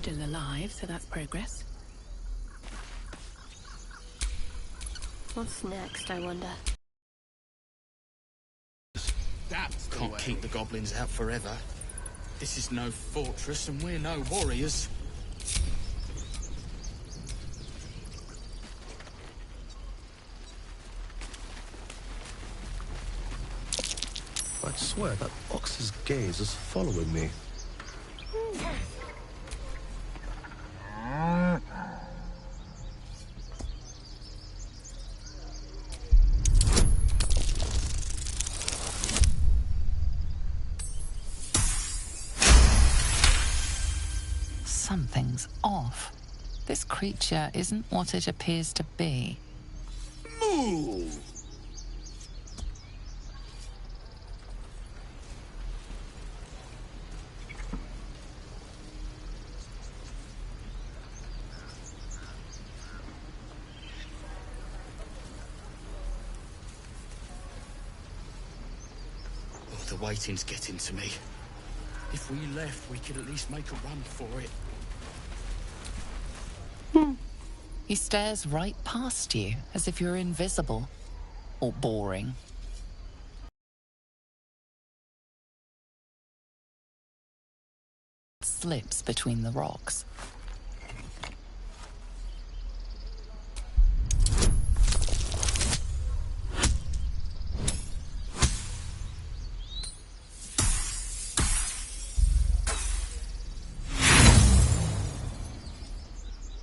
still alive, so that's progress. What's next, I wonder? Can't keep the goblins out forever. This is no fortress and we're no warriors. I'd swear that ox's gaze is following me. Something's off. This creature isn't what it appears to be. Move! The waiting's getting to me. If we left, we could at least make a run for it. He stares right past you, as if you're invisible. Or boring. Slips between the rocks.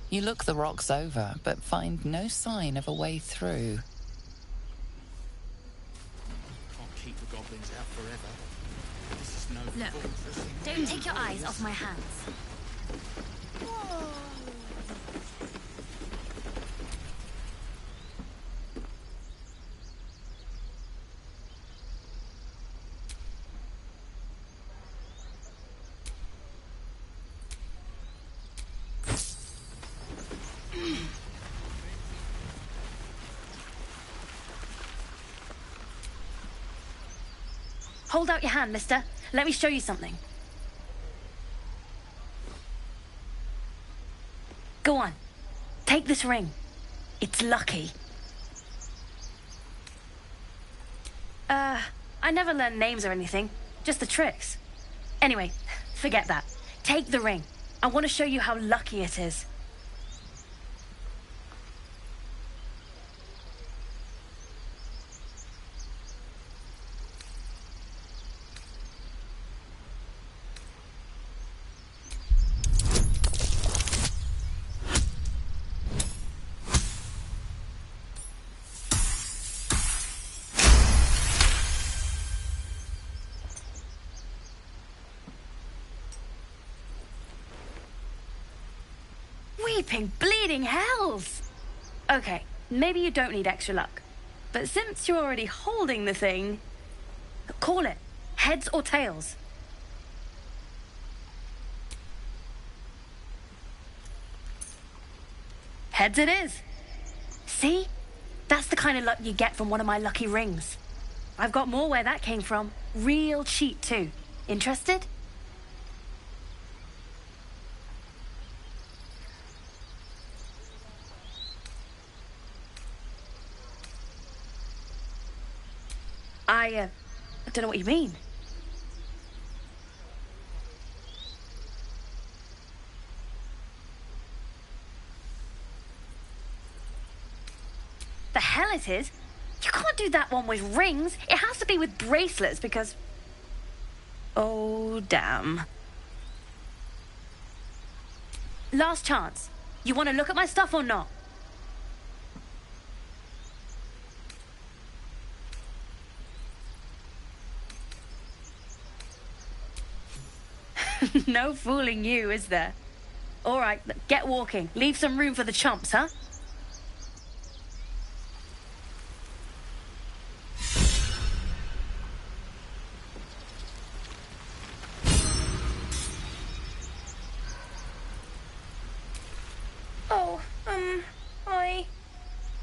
You look the rocks over, but find no sign of a way through. Can't keep the goblins out forever. This is no Look, fortress. don't take your eyes off my hands. Hold out your hand, mister. Let me show you something. Go on. Take this ring. It's lucky. I never learned names or anything. Just the tricks. Anyway, forget that. Take the ring. I want to show you how lucky it is. Weeping, bleeding hells! Okay, maybe you don't need extra luck. But since you're already holding the thing, call it. Heads or tails. Heads it is. See? That's the kind of luck you get from one of my lucky rings. I've got more where that came from. Real cheap too. Interested? I don't know what you mean. The hell it is? You can't do that one with rings. It has to be with bracelets because... Oh, damn. Last chance. You want to look at my stuff or not? No fooling you, is there? All right, get walking. Leave some room for the chumps, huh? Oh, I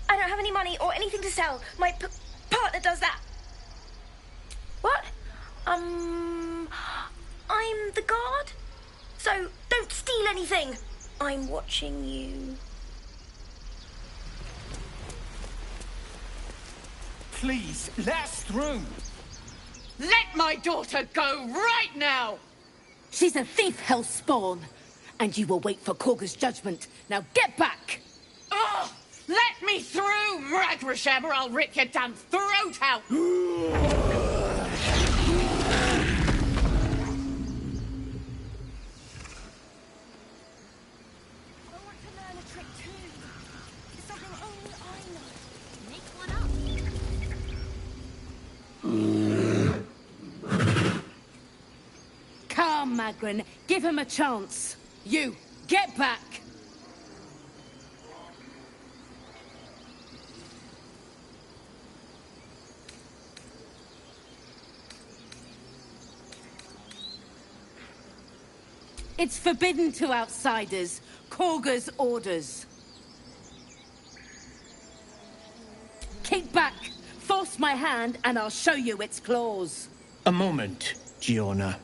don't have any money or anything to sell. My partner does that. What? I'm the guard? So don't Don't steal anything! I'm watching you. Please, let us through. Let my daughter go right now! She's a thief, hellspawn. And you will wait for Korga's judgment. Now get back! Oh, let me through, Mragrasham, or I'll rip your damn throat out! Come, Magrin. Give him a chance. You, get back! It's forbidden to outsiders. Korga's orders. Keep back! Force my hand and I'll show you its claws. A moment, Giona.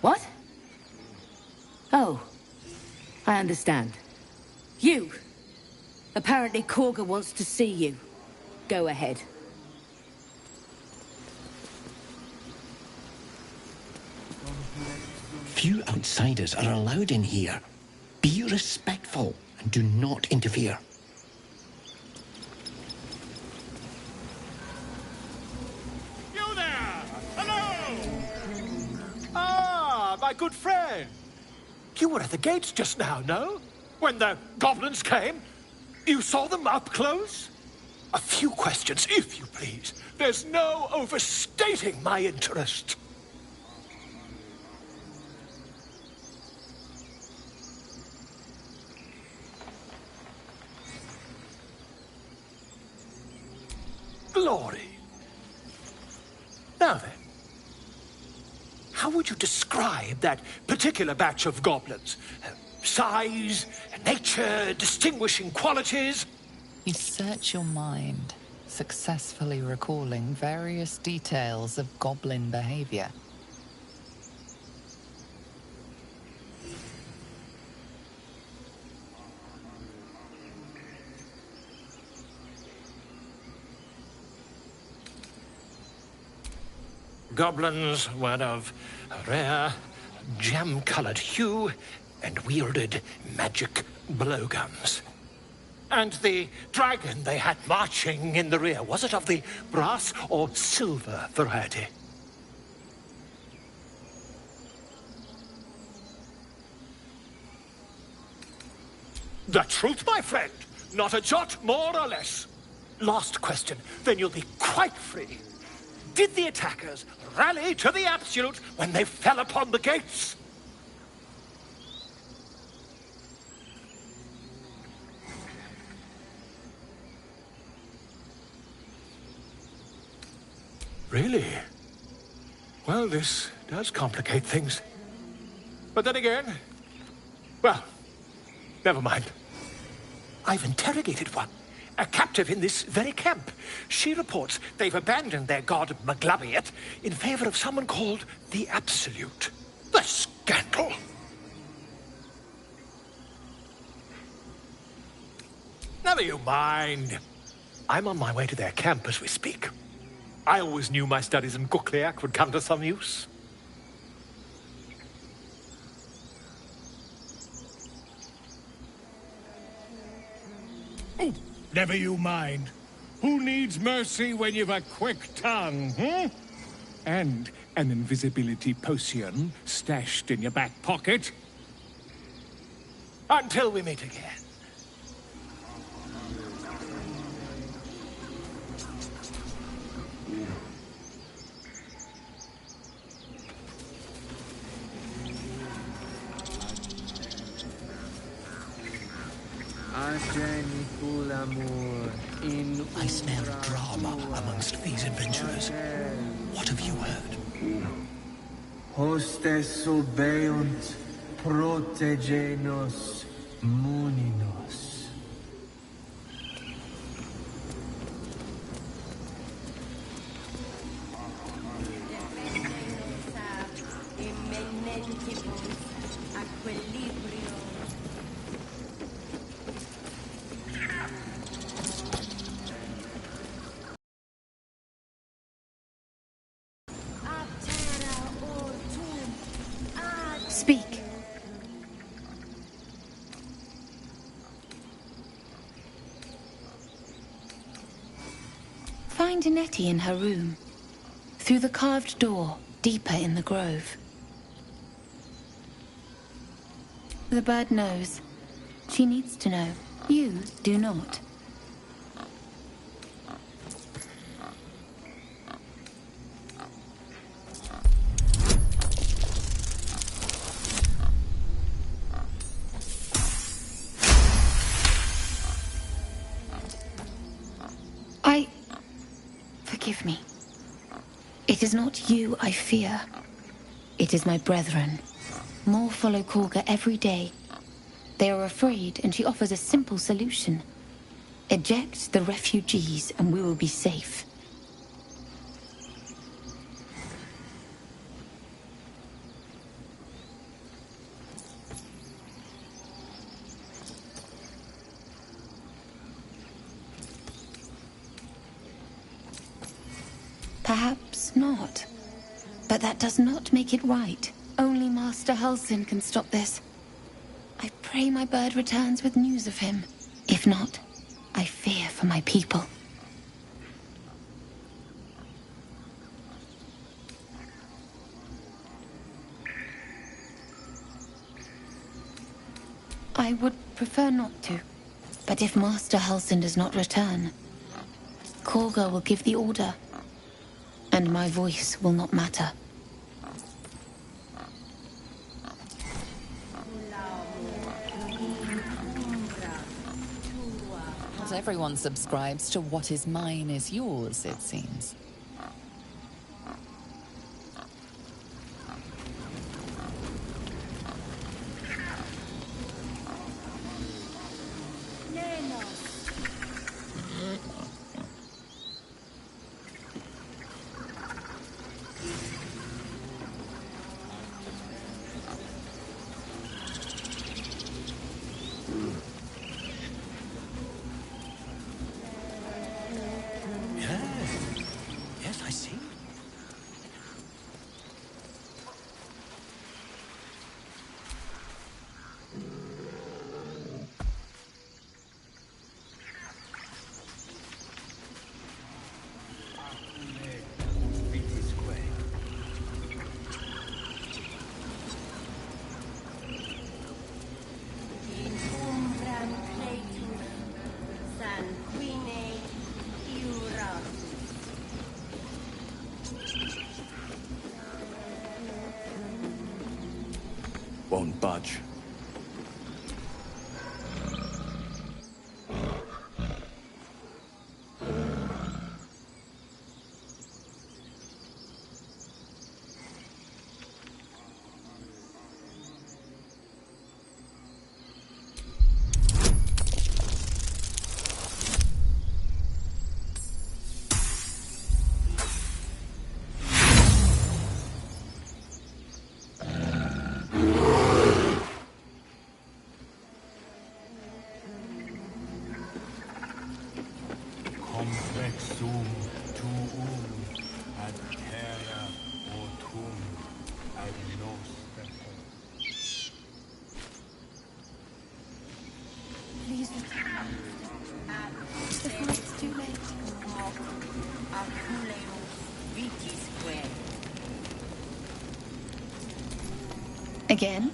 What? Oh, I understand. You. Apparently Korga wants to see you. Go ahead. Few outsiders are allowed in here. Be respectful and do not interfere. You there! Hello! Ah, my good friend. You were at the gates just now, no? When the goblins came? You saw them up close? A few questions, if you please. There's no overstating my interest. Glory. Now then, how would you describe that particular batch of goblins? Size, nature, distinguishing qualities? You search your mind, successfully recalling various details of goblin behavior. Goblins were of a rare, jam-colored hue and wielded magic blowguns. And the dragon they had marching in the rear, was it of the brass or silver variety? The truth, my friend. Not a jot more or less. Last question, then you'll be quite free. Did the attackers rally to the absolute when they fell upon the gates? Really? Well, this does complicate things. But then again, well, never mind. I've interrogated one. A captive in this very camp. She reports they've abandoned their god Maglabiet in favor of someone called the Absolute. The scandal! Never you mind. I'm on my way to their camp as we speak. I always knew my studies in Gukliak would come to some use. Oh, never you mind. Who needs mercy when you've a quick tongue, hmm? And an invisibility potion stashed in your back pocket? Until we meet again. I smell drama amongst these adventurers. What have you heard? Hostes obeunt protegenos muninos. Find Nettie in her room. Through the carved door, deeper in the grove. The bird knows. She needs to know. You do not. Forgive me. It is not you I fear. It is my brethren. More follow Korga every day. They are afraid, and she offers a simple solution. Eject the refugees, and we will be safe. Perhaps not. But that does not make it right. Only Master Halsin can stop this. I pray my bird returns with news of him. If not, I fear for my people. I would prefer not to. But if Master Halsin does not return, Korga will give the order. And my voice will not matter. Not everyone subscribes to what is mine is yours, it seems. Yes, I see. Won't budge. Please return. Before it's too late. Again?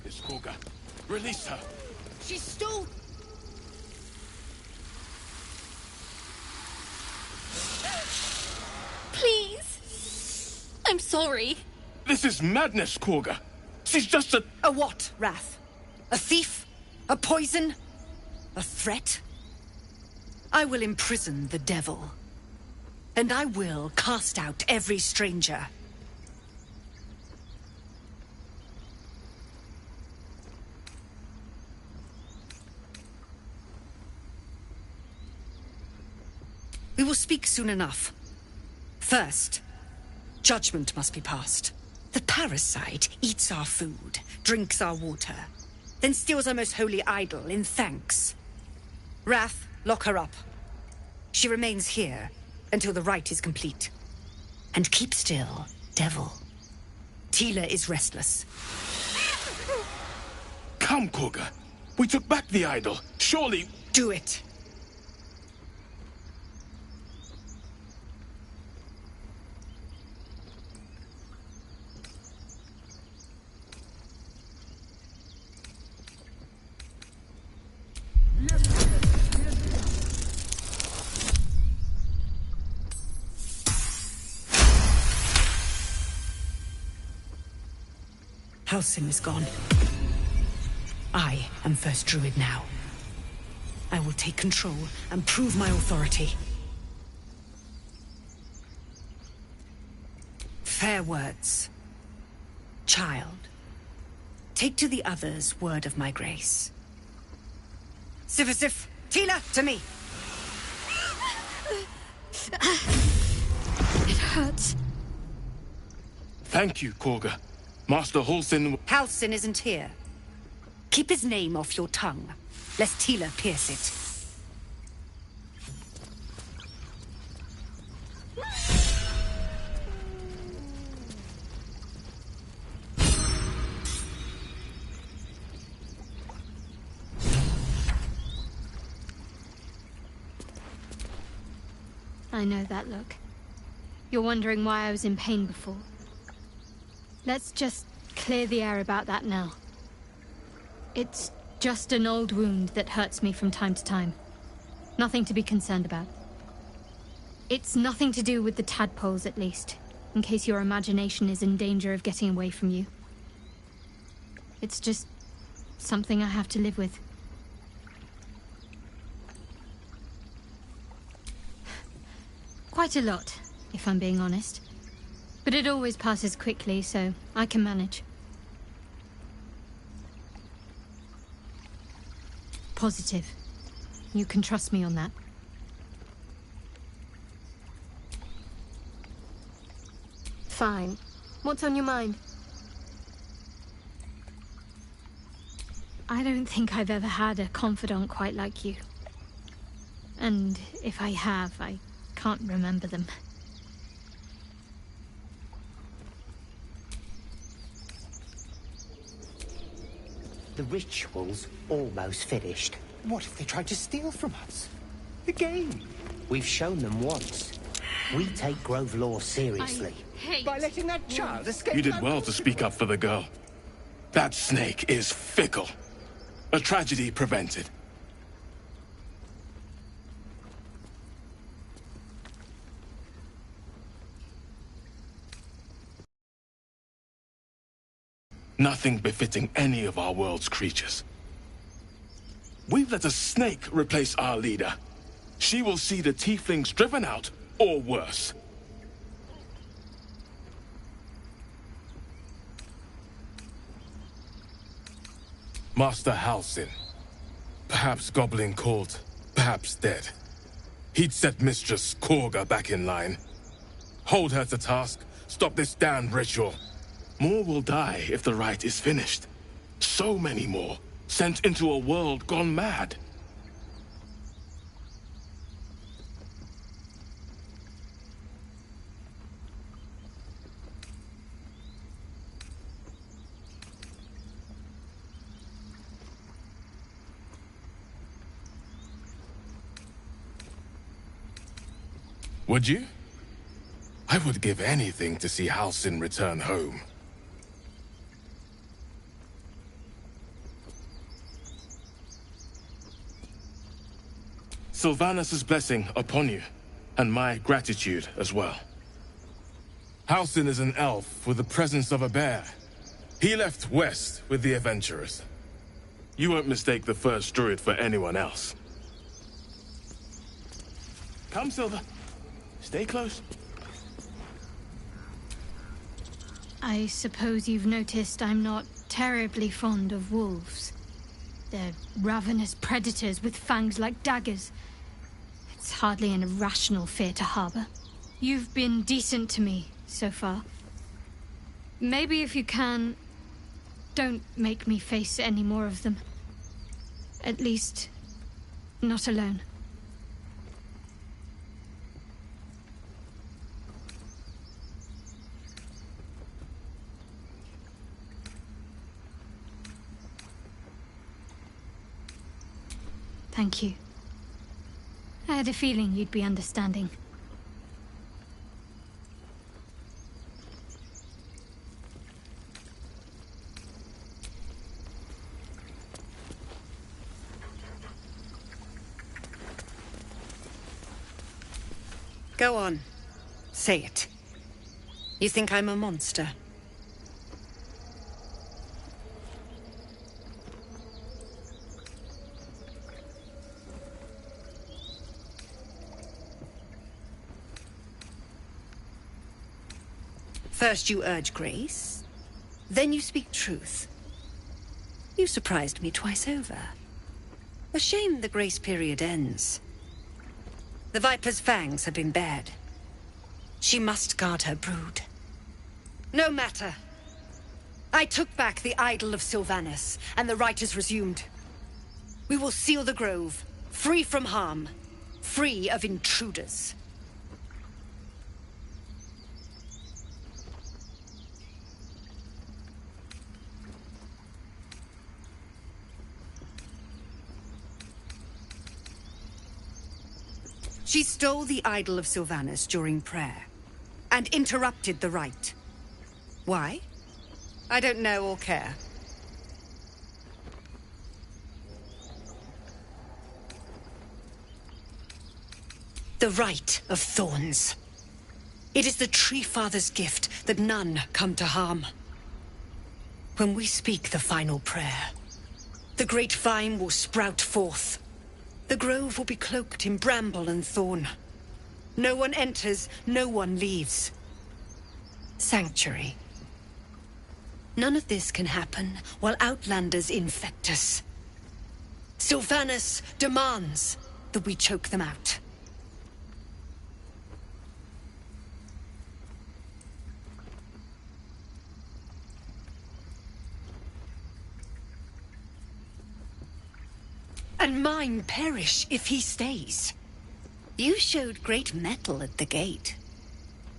It's Korga. Release her. She's still... Please. I'm sorry. This is madness, Korga. She's just a... A what, Wrath? A thief? A poison? A threat? I will imprison the devil. And I will cast out every stranger. We will speak soon enough. First, judgment must be passed. The parasite eats our food, drinks our water, then steals our most holy idol in thanks. Wrath, lock her up. She remains here, until the rite is complete. And keep still, devil. Tila is restless. Come, Koga. We took back the idol. Surely... Do it. Halsin is gone. I am First Druid now. I will take control and prove my authority. Fair words. Child, take to the others word of my grace. Sifasif, Tila, to me! It hurts. Thank you, Koga. Master Halsin... Halsin isn't here. Keep his name off your tongue, lest Tila pierce it. I know that look. You're wondering why I was in pain before. Let's just clear the air about that now. It's just an old wound that hurts me from time to time. Nothing to be concerned about. It's nothing to do with the tadpoles, at least, in case your imagination is in danger of getting away from you. It's just something I have to live with. Quite a lot, if I'm being honest. But it always passes quickly, so I can manage. Positive. You can trust me on that. Fine. What's on your mind? I don't think I've ever had a confidant quite like you. And if I have, I can't remember them. The ritual's almost finished. What if they tried to steal from us? The game. We've shown them once. We take Grove law seriously. By letting that child escape. You did well to speak up for the girl. That snake is fickle. A tragedy prevented. Nothing befitting any of our world's creatures. We've let a snake replace our leader. She will see the tieflings driven out, or worse. Master Halsin. Perhaps goblin called, perhaps dead. He'd set Mistress Korga back in line. Hold her to task, stop this damned ritual. More will die if the rite is finished. So many more, sent into a world gone mad. Would you? I would give anything to see Halsin return home. Sylvanus' blessing upon you, and my gratitude as well. Halsin is an elf with the presence of a bear. He left west with the adventurers. You won't mistake the first druid for anyone else. Come, Silver. Stay close. I suppose you've noticed I'm not terribly fond of wolves. They're ravenous predators with fangs like daggers. It's hardly an irrational fear to harbor. You've been decent to me so far. Maybe if you can, don't make me face any more of them. At least, not alone. Thank you. I had a feeling you'd be understanding. Go on. Say it. You think I'm a monster? First you urge grace, then you speak truth. You surprised me twice over. A shame the grace period ends. The Viper's fangs have been bared. She must guard her brood. No matter. I took back the idol of Sylvanus, and the rite is resumed. We will seal the grove, free from harm, free of intruders. She stole the idol of Sylvanus during prayer, and interrupted the rite. Why? I don't know or care. The rite of thorns. It is the Tree Father's gift that none come to harm. When we speak the final prayer, the great vine will sprout forth. The grove will be cloaked in bramble and thorn. No one enters, no one leaves. Sanctuary. None of this can happen while Outlanders infect us. Sylvanus demands that we choke them out. And mine perish if he stays. You showed great mettle at the gate.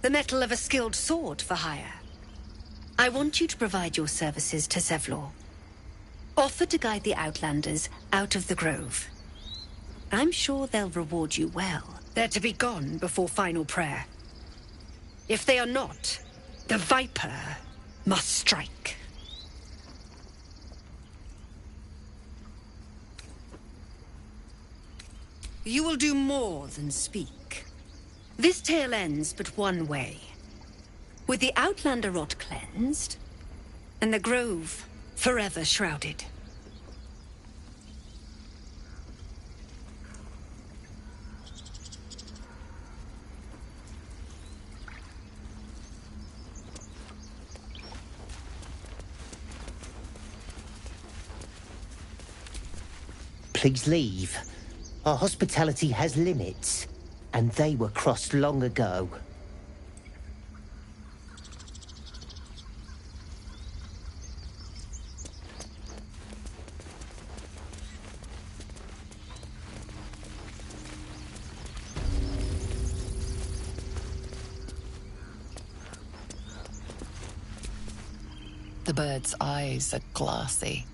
The mettle of a skilled sword for hire. I want you to provide your services to Zevlor. Offer to guide the Outlanders out of the grove. I'm sure they'll reward you well. They're to be gone before final prayer. If they are not, the Viper must strike. You will do more than speak. This tale ends but one way. With the Outlander rot cleansed, and the grove forever shrouded. Please leave. Our hospitality has limits, and they were crossed long ago. The bird's eyes are glassy.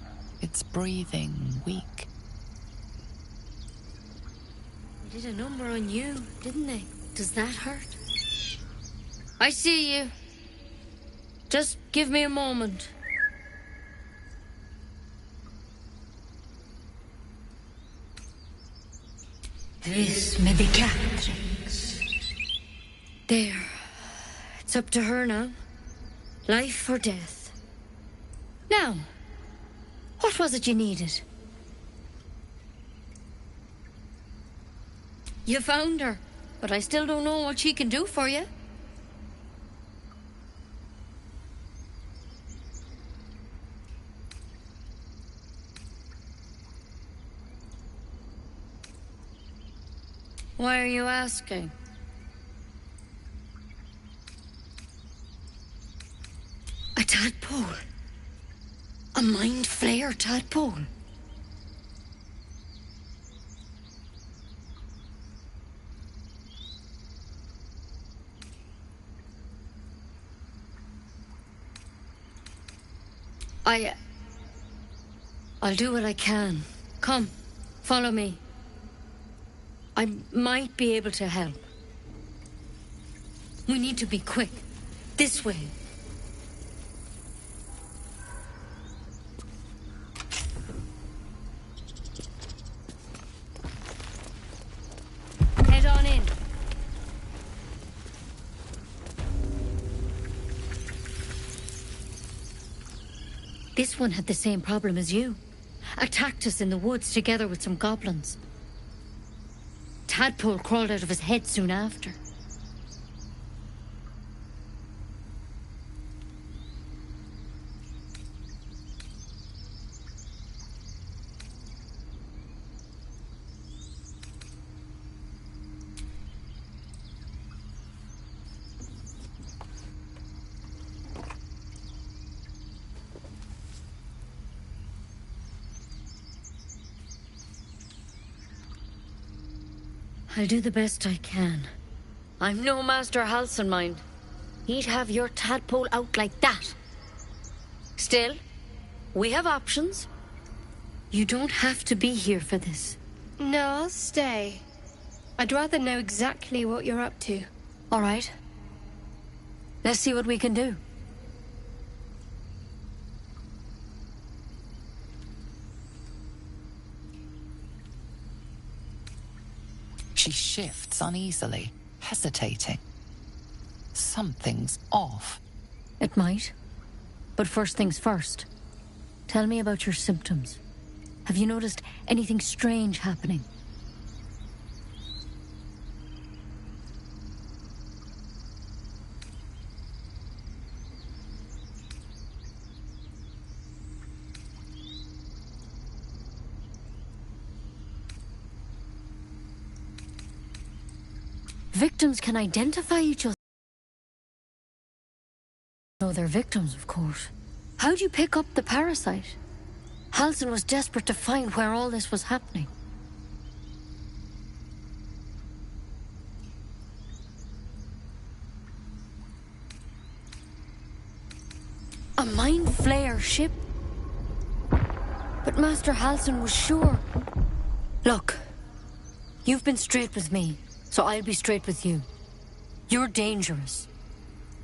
Its breathing weak. They did a number on you, didn't they? Does that hurt? I see you. Just give me a moment. This may be Catherine's. There. It's up to her now. Life or death. Now, what was it you needed? You found her, but I still don't know what she can do for you. Why are you asking? A tadpole. A mind flayer tadpole. I'll do what I can. Come, follow me. I might be able to help. We need to be quick. This way. Head on in. This one had the same problem as you. Attacked us in the woods together with some goblins. Tadpole crawled out of his head soon after. I'll do the best I can. I'm no Master Halcyon, mind. He'd have your tadpole out like that. Still, we have options. You don't have to be here for this. No, I'll stay. I'd rather know exactly what you're up to. All right. Let's see what we can do. She shifts uneasily, hesitating. Something's off. It might. But first things first. Tell me about your symptoms. Have you noticed anything strange happening? Victims can identify each other. No, they're victims, of course. How'd you pick up the parasite? Halcyon was desperate to find where all this was happening. A mind flayer ship? But Master Halcyon was sure. Look, you've been straight with me. So I'll be straight with you. You're dangerous.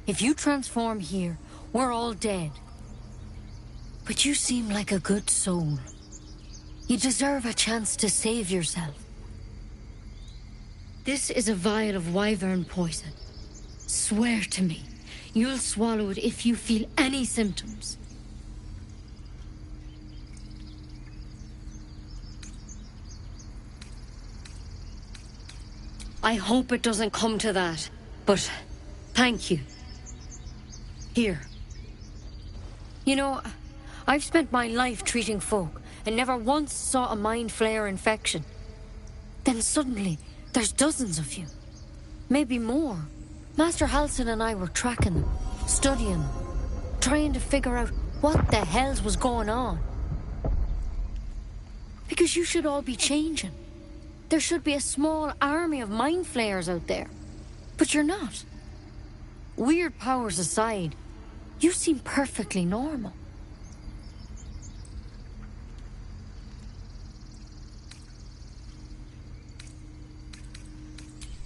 If you transform here, we're all dead. But you seem like a good soul. You deserve a chance to save yourself. This is a vial of wyvern poison. Swear to me, you'll swallow it if you feel any symptoms. I hope it doesn't come to that, but thank you. Here. You know, I've spent my life treating folk and never once saw a mind flayer infection. Then suddenly, there's dozens of you. Maybe more. Master Halcyon and I were tracking them, studying them, trying to figure out what the hells was going on. Because you should all be changing. There should be a small army of mind flayers out there. But you're not. Weird powers aside, you seem perfectly normal.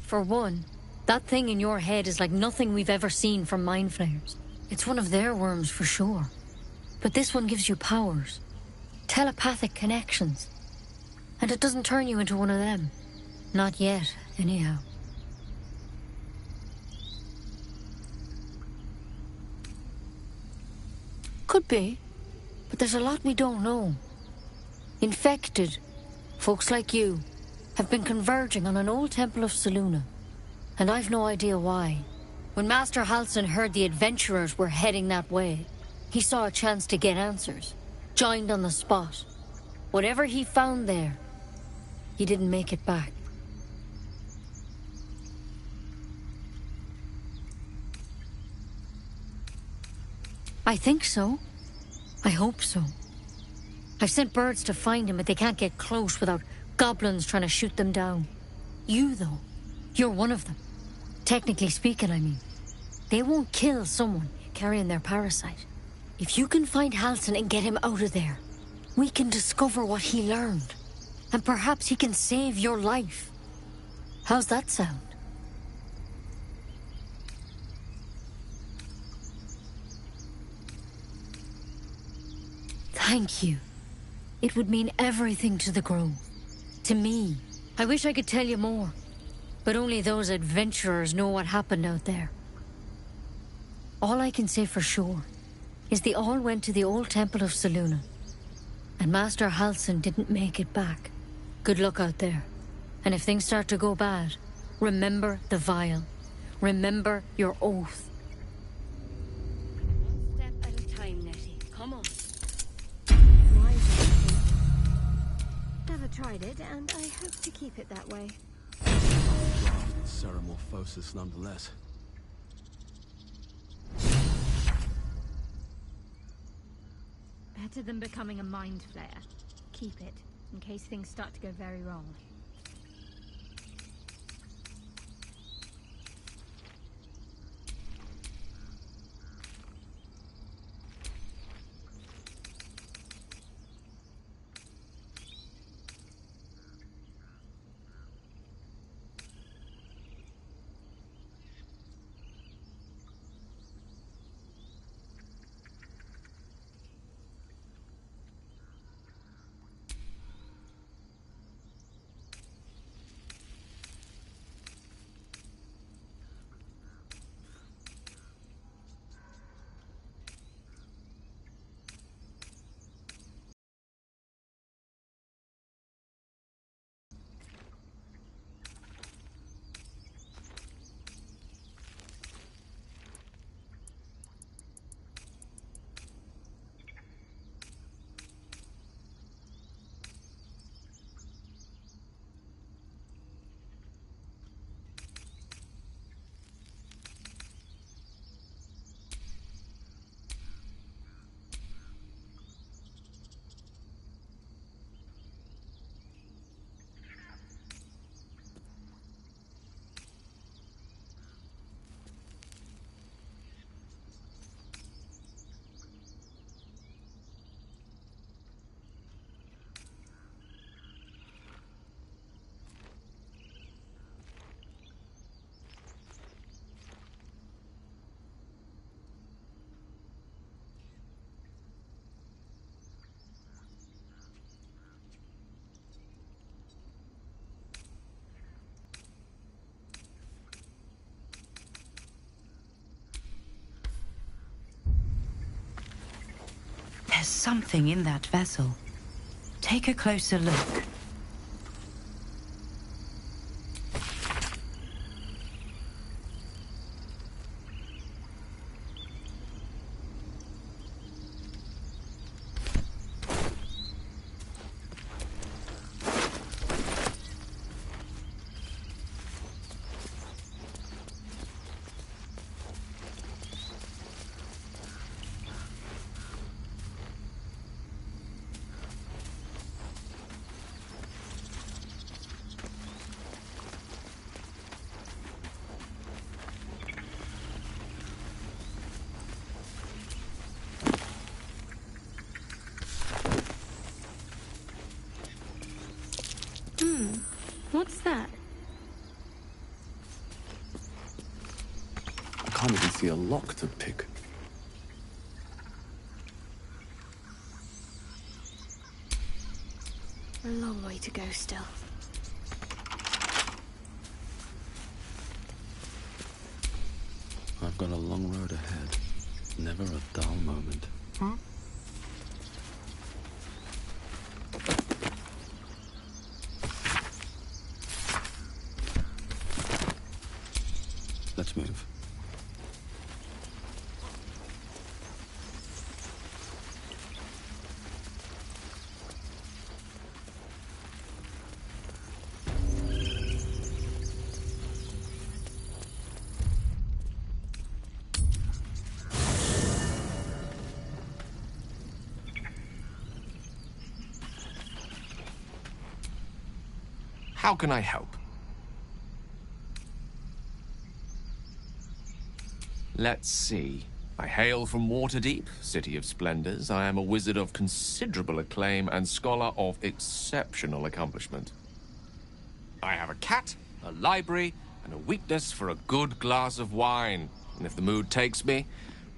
For one, that thing in your head is like nothing we've ever seen from mind flayers. It's one of their worms for sure. But this one gives you powers. Telepathic connections. And it doesn't turn you into one of them. Not yet, anyhow. Could be. But there's a lot we don't know. Infected, folks like you, have been converging on an old temple of Selûne. And I've no idea why. When Master Halcyon heard the adventurers were heading that way, he saw a chance to get answers. Joined on the spot. Whatever he found there, he didn't make it back. I think so. I hope so. I've sent birds to find him, but they can't get close without goblins trying to shoot them down. You, though, you're one of them. Technically speaking, I mean. They won't kill someone carrying their parasite. If you can find Halcyon and get him out of there, we can discover what he learned. And perhaps he can save your life. How's that sound? Thank you. It would mean everything to the Grove. To me. I wish I could tell you more. But only those adventurers know what happened out there. All I can say for sure is they all went to the old temple of Selûne. And Master Halsin didn't make it back. Good luck out there. And if things start to go bad, remember the vial. Remember your oath. One step at a time, Nettie. Come on. Never tried it, and I hope to keep it that way. Ceramorphosis nonetheless. Better than becoming a mind flayer. Keep it, in case things start to go very wrong. There's something in that vessel. Take a closer look. What's that? I can't even see a lock to pick. A long way to go still. I've got a long road ahead. Never a dull moment. Let's move. How can I help? Let's see. I hail from Waterdeep, City of Splendors. I am a wizard of considerable acclaim and scholar of exceptional accomplishment. I have a cat, a library, and a weakness for a good glass of wine. And if the mood takes me,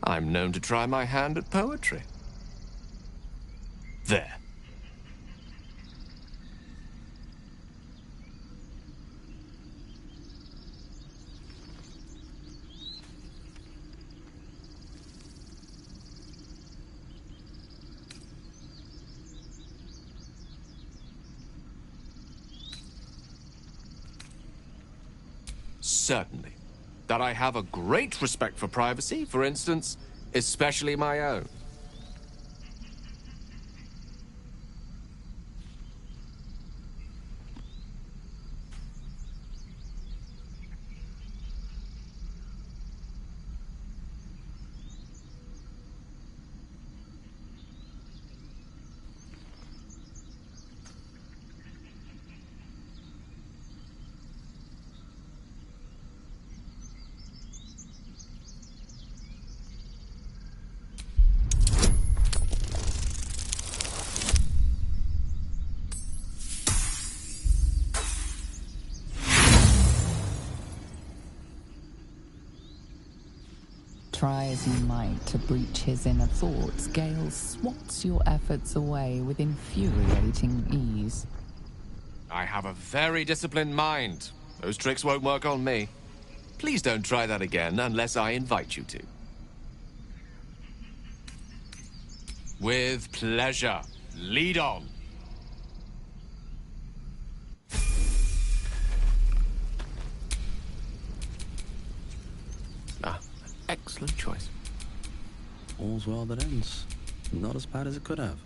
I'm known to try my hand at poetry. There. Certainly. That I have a great respect for privacy, for instance, especially my own. Try as you might to breach his inner thoughts, Gale swats your efforts away with infuriating ease. I have a very disciplined mind. Those tricks won't work on me. Please don't try that again unless I invite you to. With pleasure. Lead on. Excellent choice. All's well that ends. Not as bad as it could have.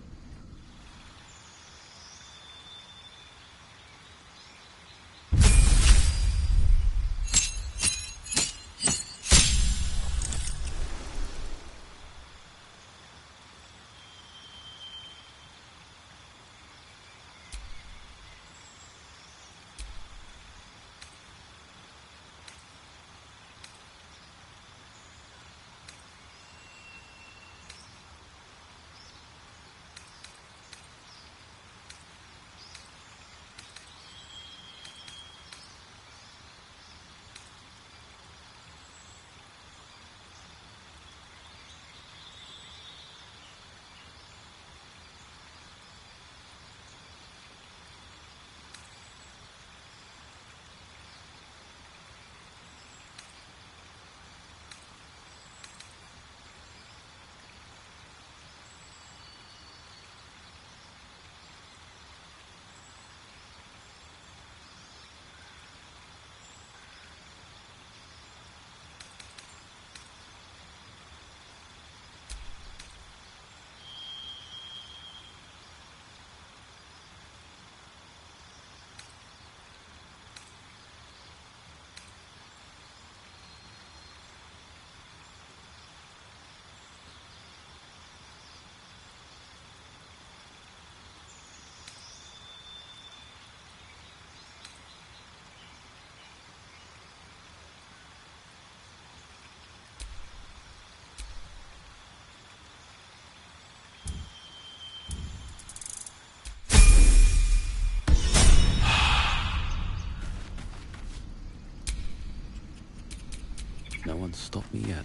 No one's stopped me yet.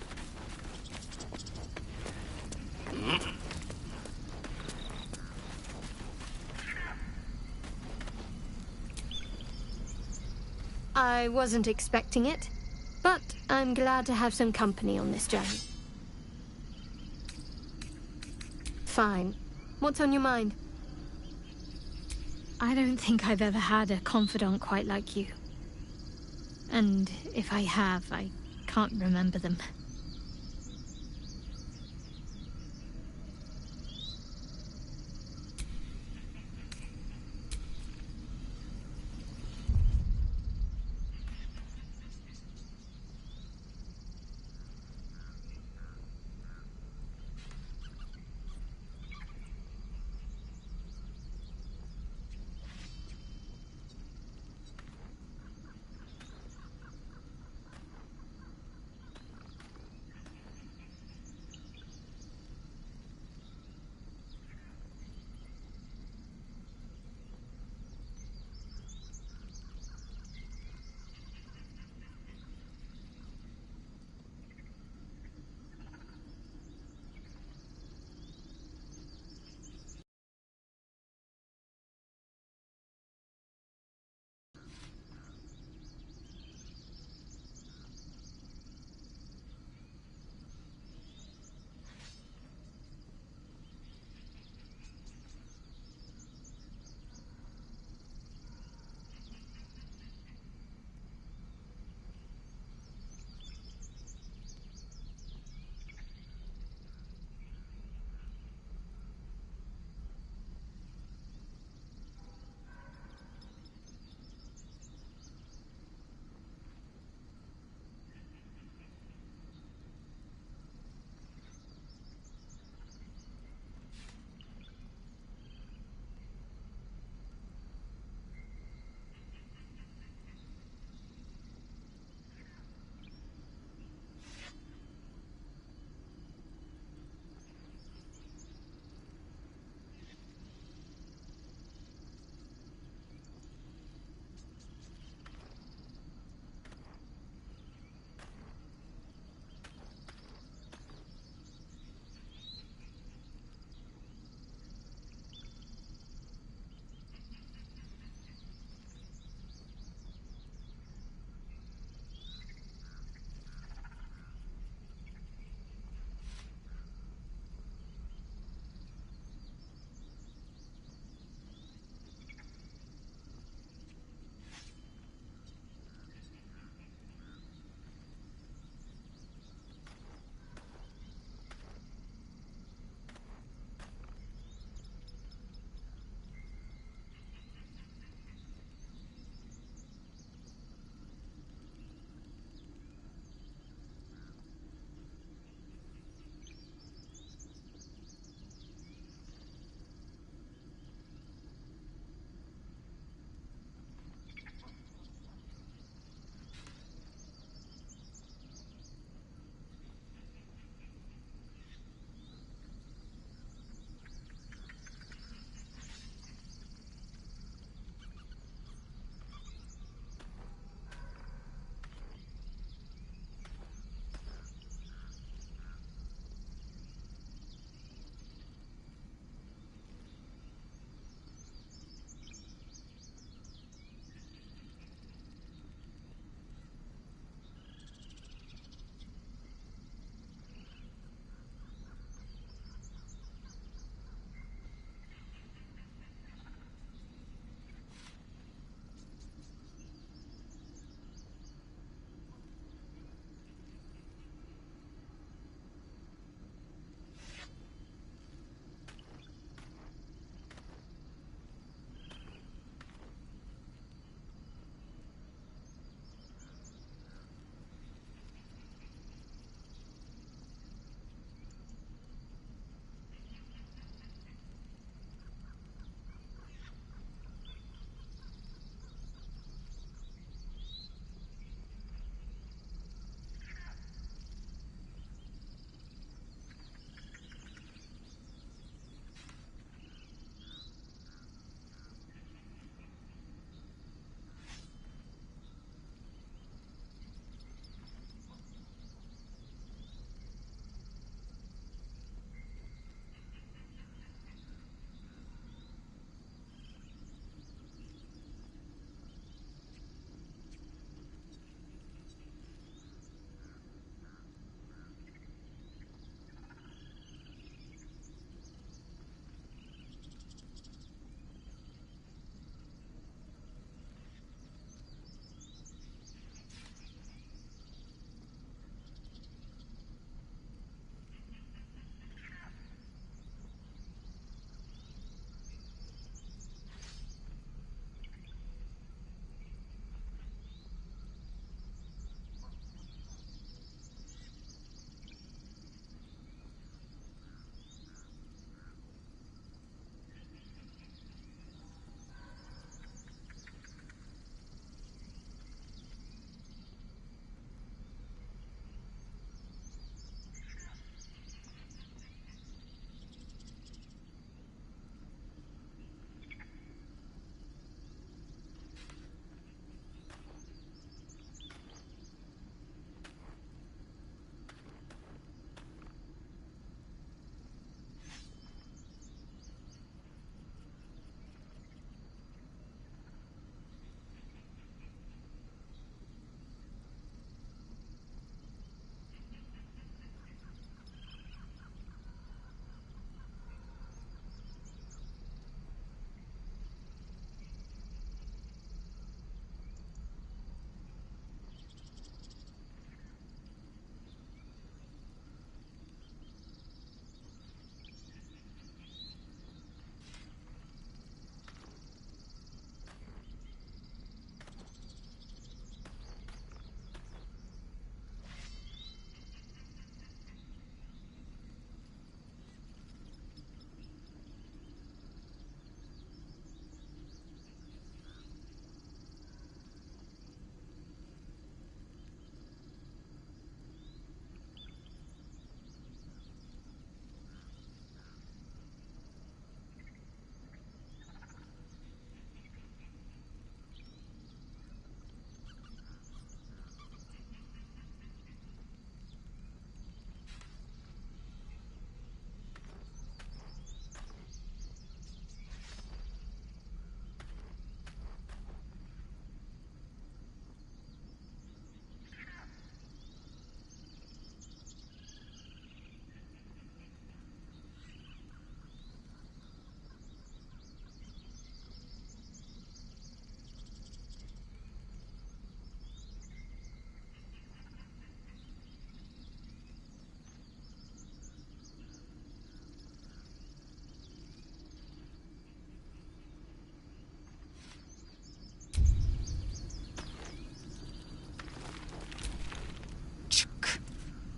I wasn't expecting it, but I'm glad to have some company on this journey. Fine. What's on your mind? I don't think I've ever had a confidant quite like you. And if I have, I can't remember them.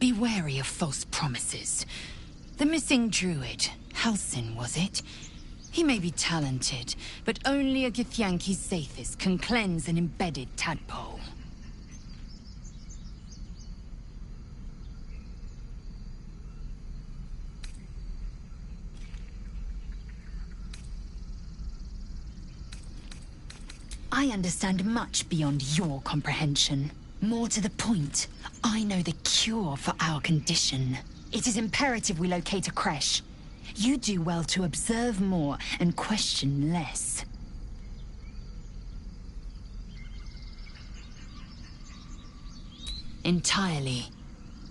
Be wary of false promises. The missing druid, Halsin, was it? He may be talented, but only a Githyanki Sathis can cleanse an embedded tadpole. I understand much beyond your comprehension. More to the point, I know the cure for our condition. It is imperative we locate a creche. You do well to observe more and question less. Entirely.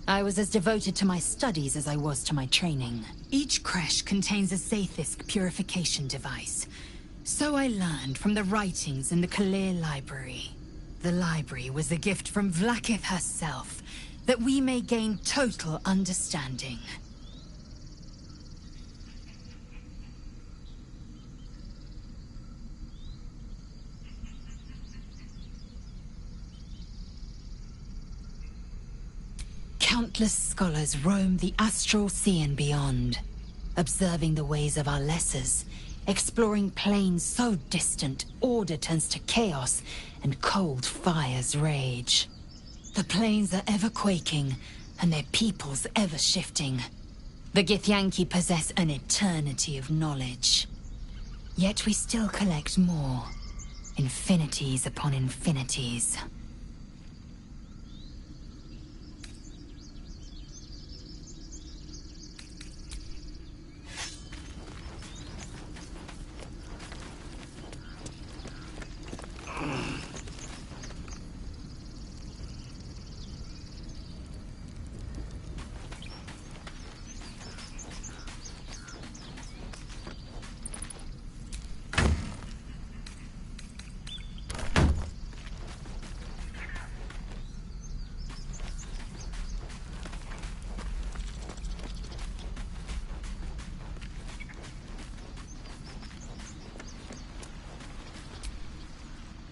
I was as devoted to my studies as I was to my training. Each creche contains a Sathisk purification device. So I learned from the writings in the Kalir Library. The library was a gift from Vlaakith herself, that we may gain total understanding. Countless scholars roam the astral sea and beyond, observing the ways of our lessers, exploring planes so distant, order turns to chaos, and cold fires rage. The planes are ever quaking, and their peoples ever shifting. The Githyanki possess an eternity of knowledge. Yet we still collect more. Infinities upon infinities.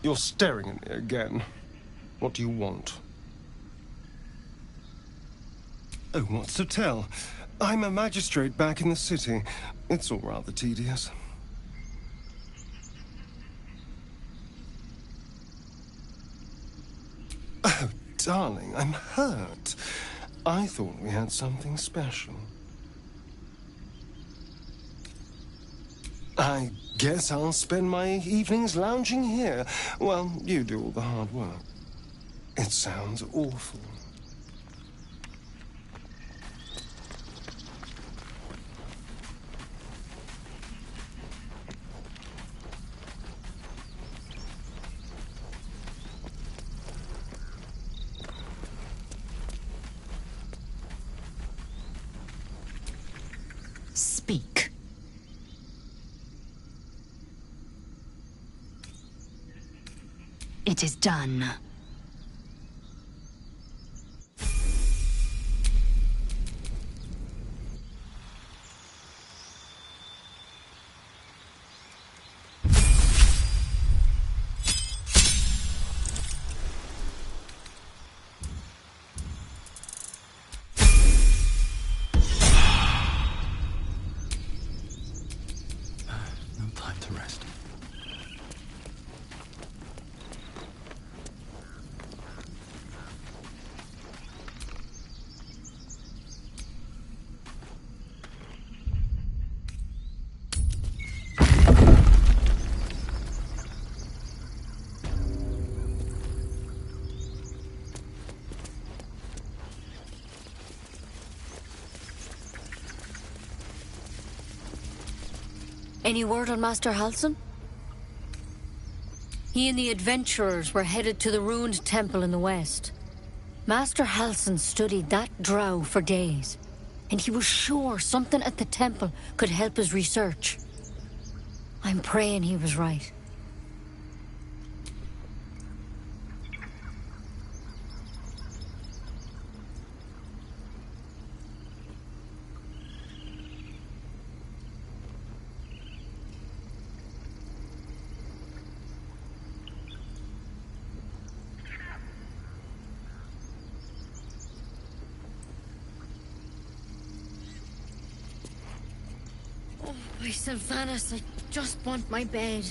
You're staring at me again. What do you want? Oh, what's to tell? I'm a magistrate back in the city. It's all rather tedious. Oh, darling, I'm hurt. I thought we had something special. I guess I'll spend my evenings lounging here while you do all the hard work. It sounds awful. Speak. It is done. No time to rest. Any word on Master Halsin? He and the adventurers were headed to the ruined temple in the west. Master Halsin studied that drow for days, and he was sure something at the temple could help his research. I'm praying he was right. Sylvanas, I just want my bed.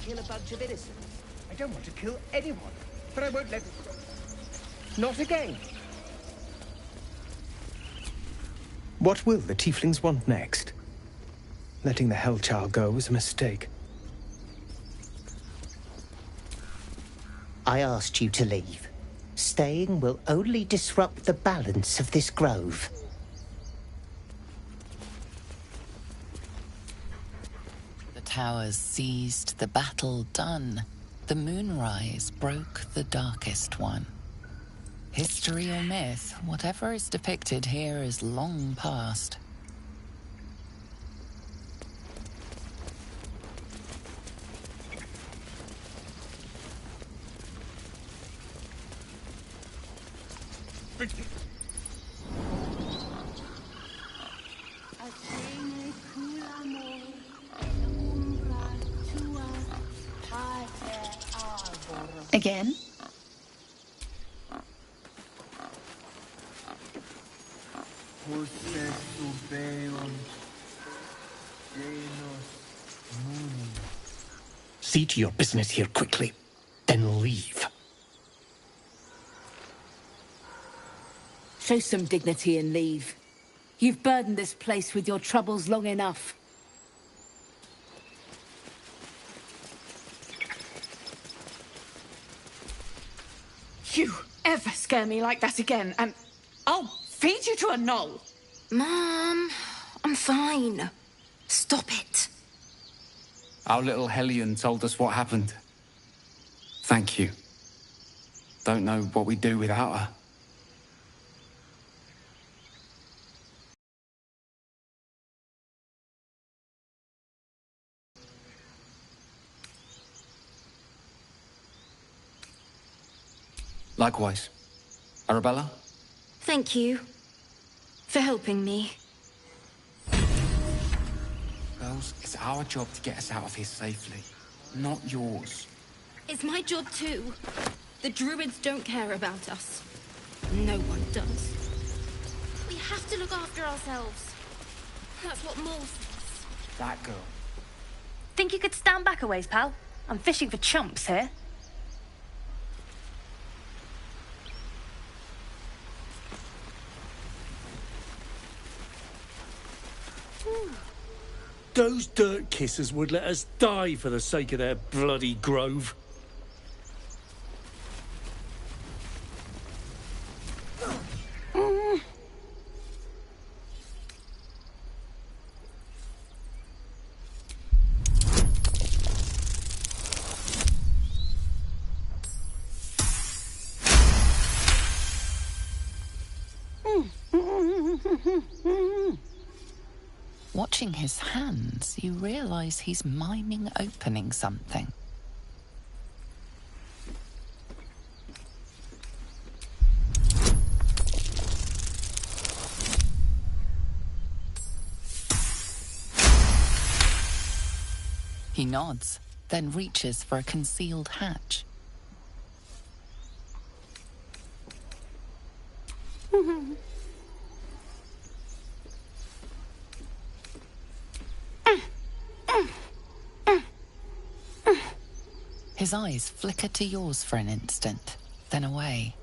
Kill a bunch of innocents. I don't want to kill anyone, but I won't let it go. Not again. What will the tieflings want next? Letting the Hellchild go was a mistake. I asked you to leave. Staying will only disrupt the balance of this grove. Towers seized, the battle done. The moonrise broke the darkest one. History or myth, whatever is depicted here is long past. Again? See to your business here quickly, then leave. Show some dignity and leave. You've burdened this place with your troubles long enough. You ever scare me like that again, and I'll feed you to a knoll. Mom, I'm fine. Stop it. Our little Hellion told us what happened. Thank you. Don't know what we'd do without her. Likewise. Arabella? Thank you for helping me. Girls, it's our job to get us out of here safely, not yours. It's my job too. The druids don't care about us. No one does. We have to look after ourselves. That's what Maul says. That girl. Think you could stand back a ways, pal? I'm fishing for chumps here. Those dirt kissers would let us die for the sake of their bloody grove. Watching his hands, you realize he's miming opening something. He nods, then reaches for a concealed hatch. His eyes flicker to yours for an instant, then away,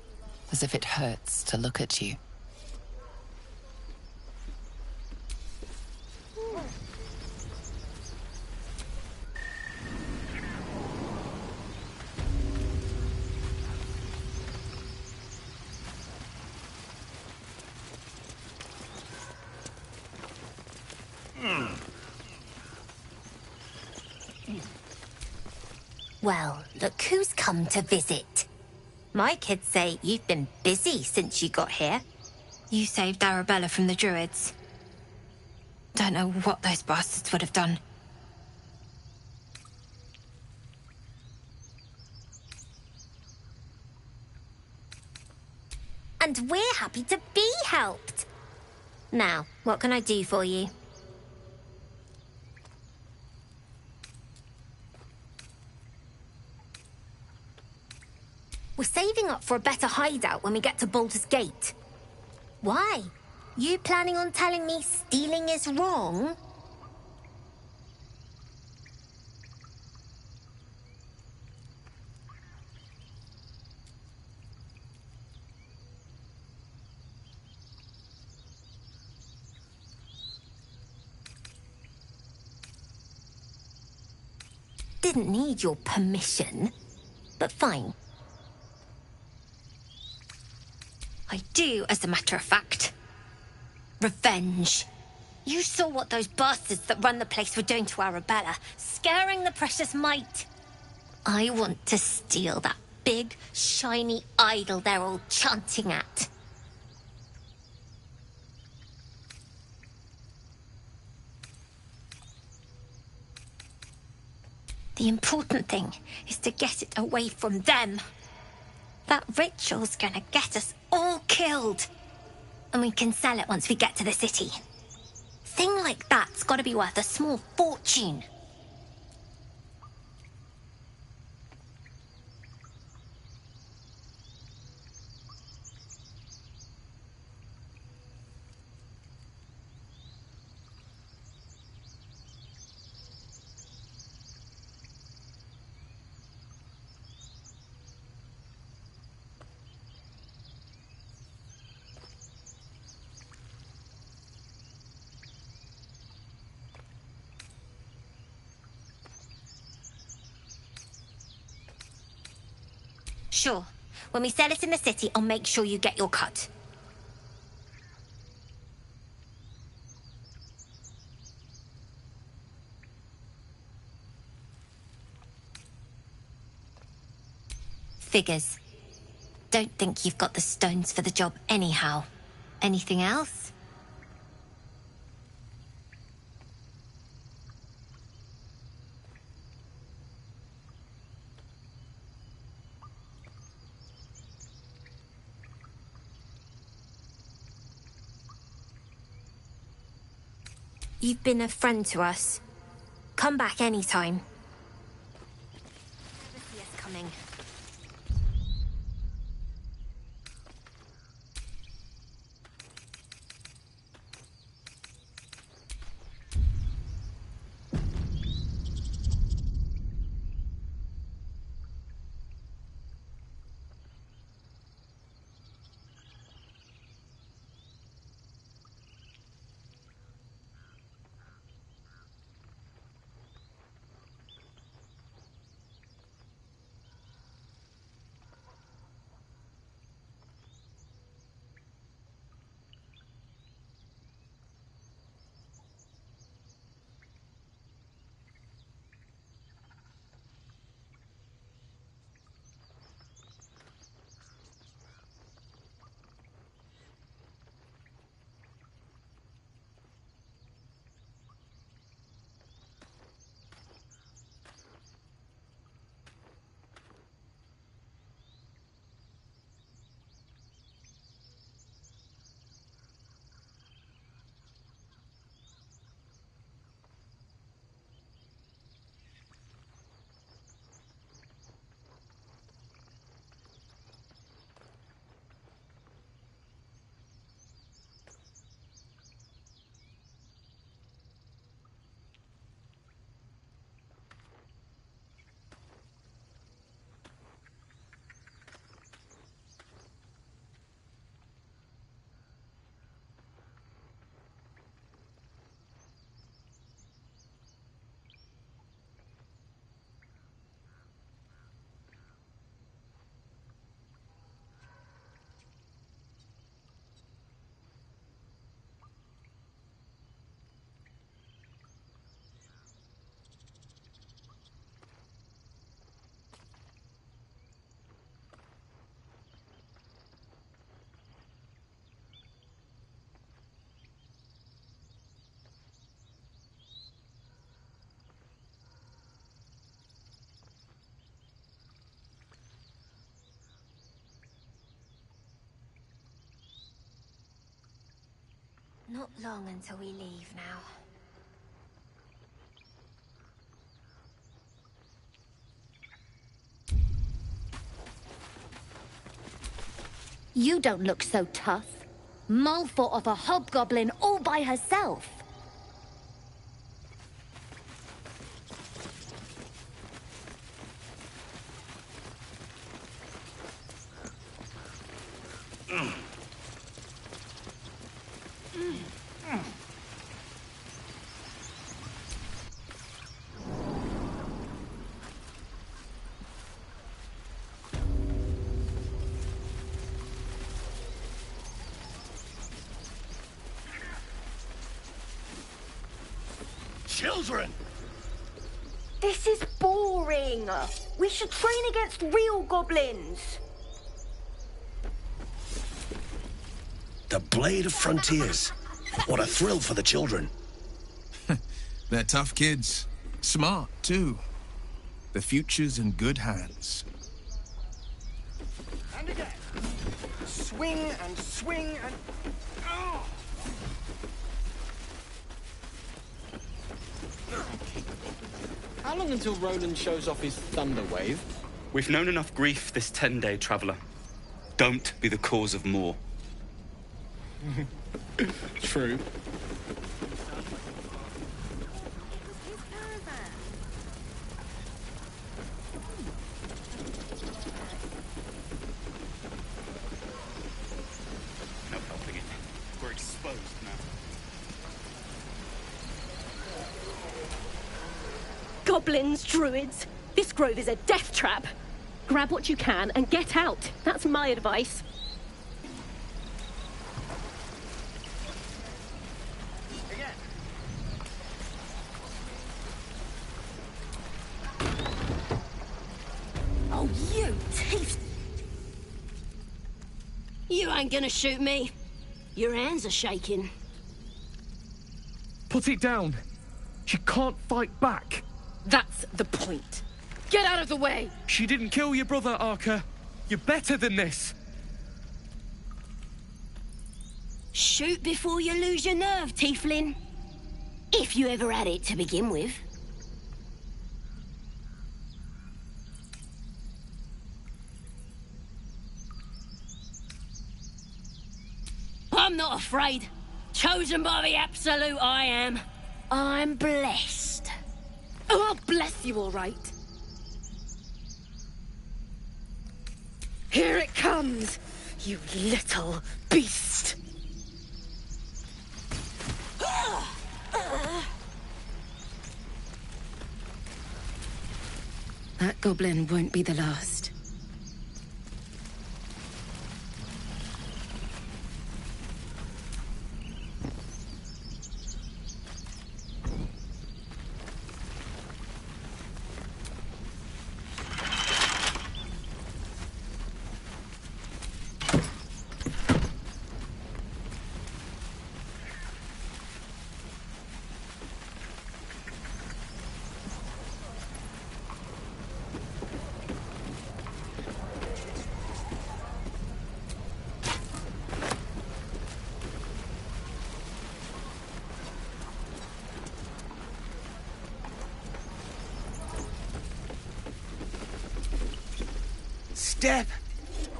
as if it hurts to look at you. Well, look who's come to visit. My kids say you've been busy since you got here. You saved Arabella from the Druids. Don't know what those bastards would have done. And we're happy to be helped. Now, what can I do for you? We're saving up for a better hideout when we get to Baulders Gate. Why? You planning on telling me stealing is wrong? Didn't need your permission, but fine. I do, as a matter of fact. Revenge. You saw what those bastards that run the place were doing to Arabella, scaring the precious mite. I want to steal that big, shiny idol they're all chanting at. The important thing is to get it away from them. That ritual's gonna get us all killed. And we can sell it once we get to the city. Thing like that's gotta be worth a small fortune. Sure. When we sell it in the city, I'll make sure you get your cut. Figures. Don't think you've got the stones for the job anyhow. Anything else? You've been a friend to us. Come back anytime. Never see us coming. Not long until we leave now. You don't look so tough. Mull fought off a hobgoblin all by herself. Children! This is boring. We should train against real goblins. The Blade of Frontiers. What a thrill for the children. They're tough kids. Smart, too. The future's in good hands. And again. Swing and swing and... Oh! How long until Roland shows off his thunder wave? We've known enough grief this 10-day traveler. Don't be the cause of more. True. No helping it. We're exposed now. Goblins, druids. This grove is a death trap. Grab what you can and get out. That's my advice. Oh, you teeth! You ain't gonna shoot me. Your hands are shaking. Put it down. She can't fight back. That's the point. Get out of the way! She didn't kill your brother, Arca. You're better than this. Shoot before you lose your nerve, Tieflin. If you ever had it to begin with. I'm not afraid. Chosen by the Absolute, I am. I'm blessed. Oh, I'll bless you, all right. Here it comes, you little beast. That goblin won't be the last. Step!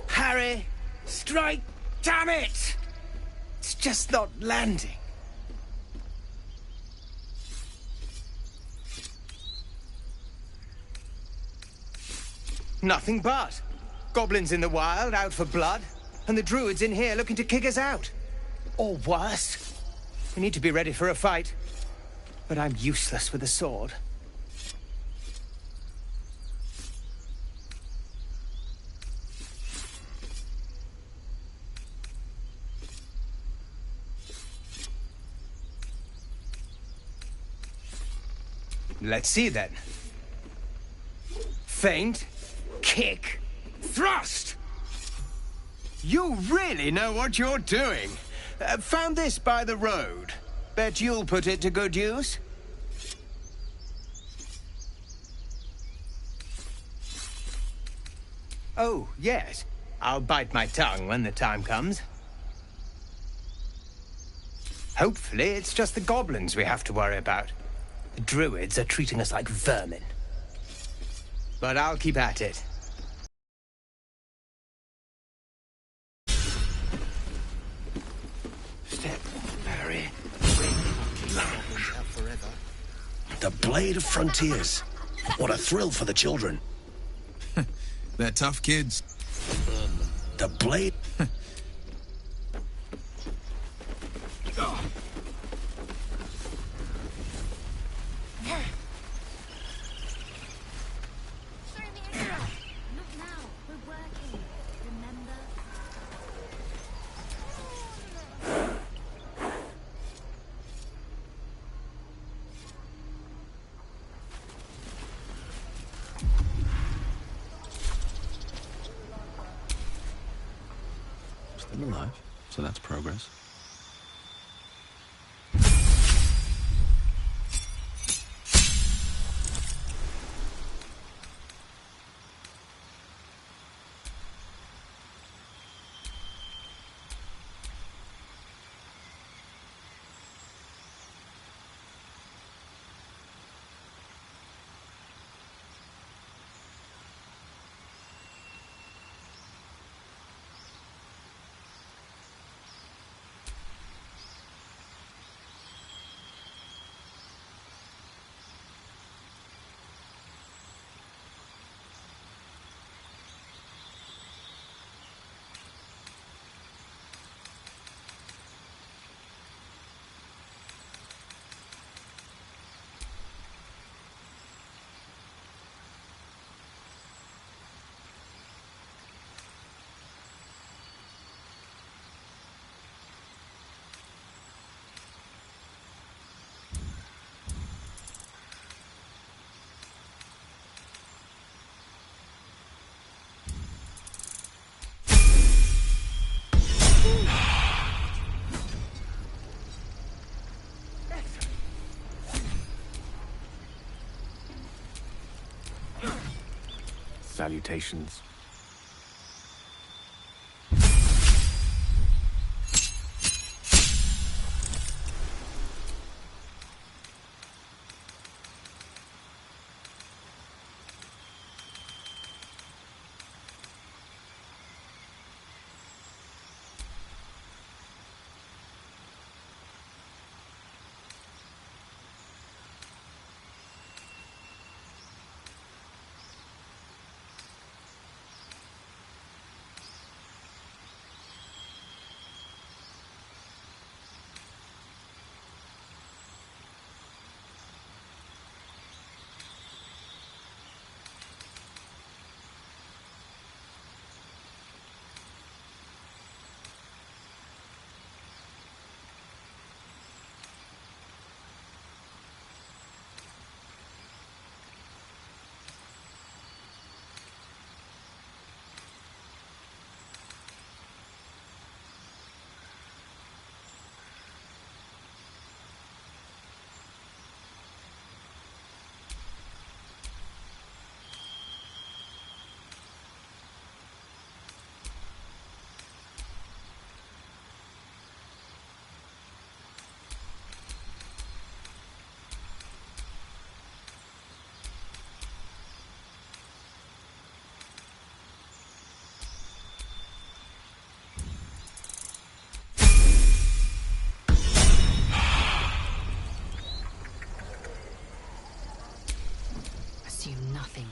Harry! Strike! Damn it! It's just not landing. Nothing but. Goblins in the wild, out for blood, and the druids in here looking to kick us out. Or worse. We need to be ready for a fight. But I'm useless with a sword. Let's see then. Feint, kick, thrust! You really know what you're doing. Found this by the road. Bet you'll put it to good use. Oh, yes. I'll bite my tongue when the time comes. Hopefully, it's just the goblins we have to worry about. The druids are treating us like vermin. But I'll keep at it. Step, Harry. The Blade of Frontiers. What a thrill for the children. They're tough kids. The Blade... Still alive, so that's progress. Salutations. Assume nothing.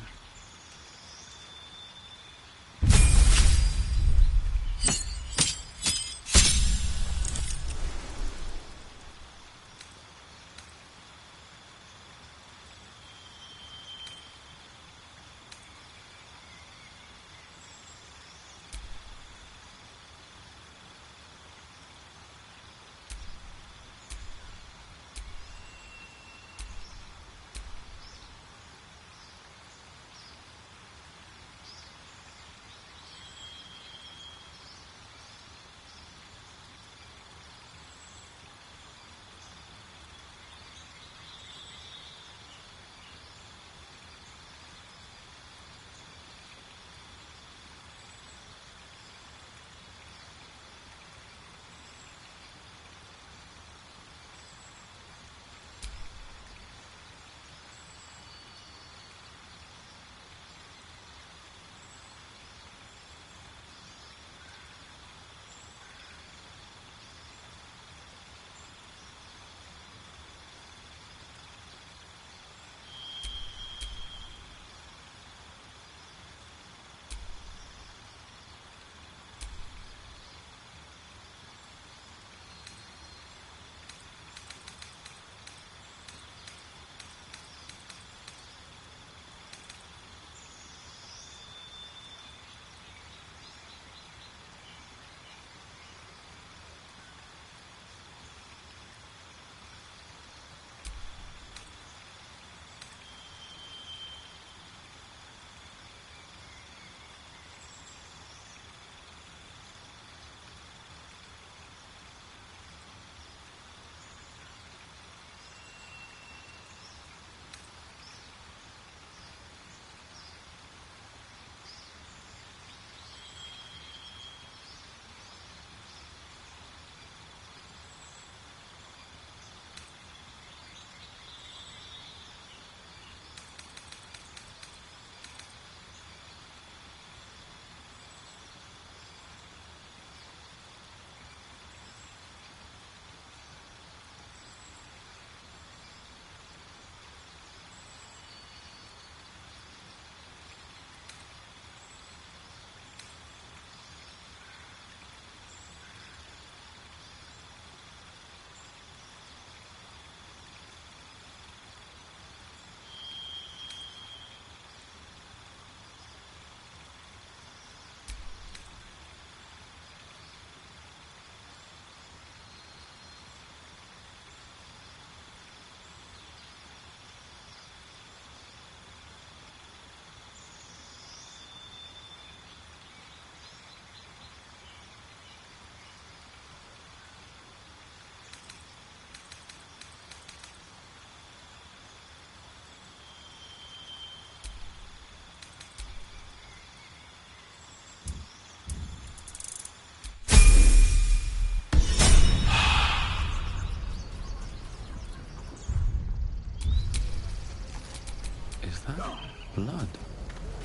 that blood?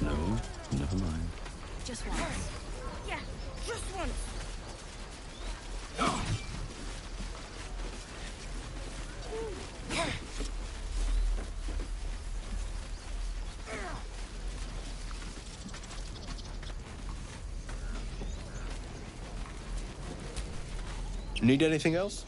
No, never mind. Just once. Yeah, just once. Need anything else?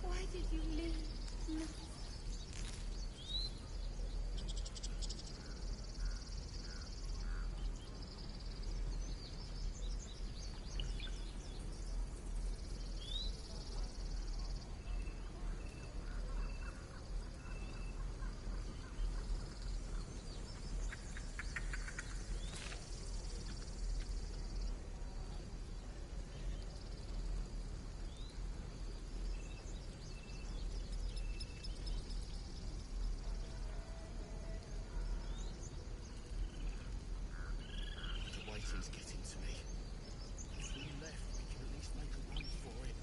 Why did you leave? No. The waiting's getting to me. If we left, we could at least make a run for it.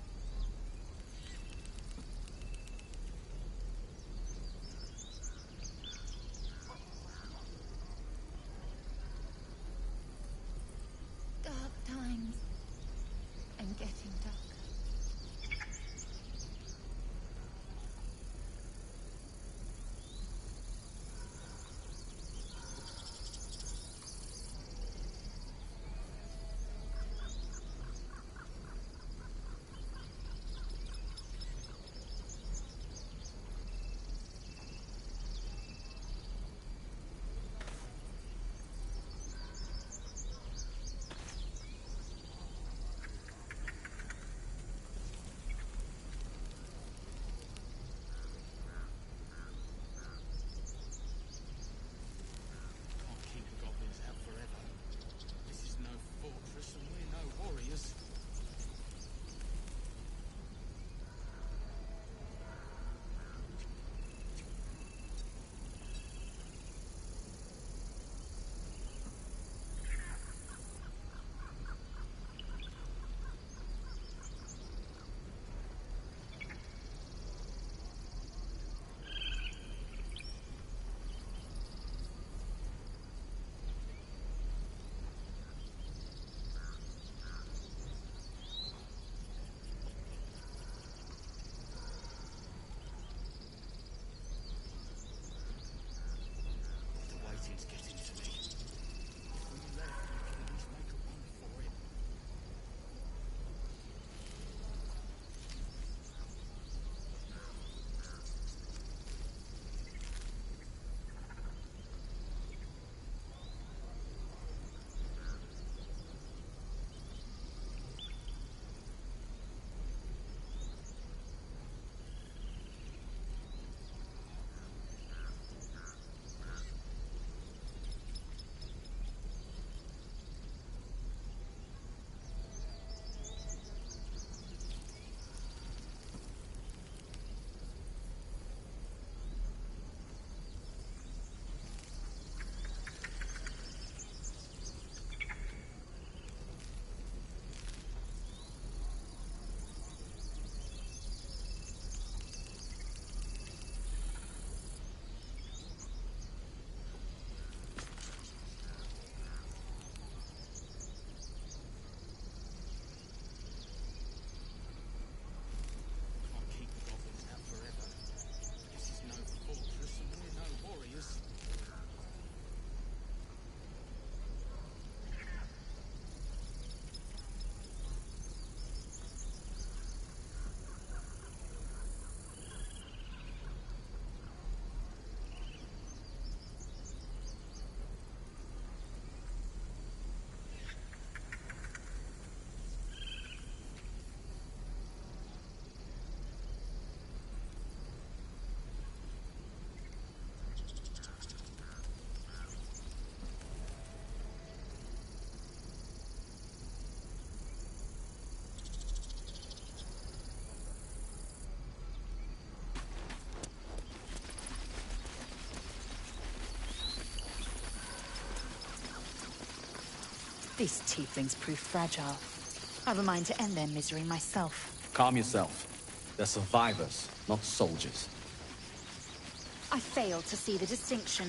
Dark times. And getting dark. These tieflings prove fragile. I will mind to end their misery myself. Calm yourself. They're survivors, not soldiers. I fail to see the distinction.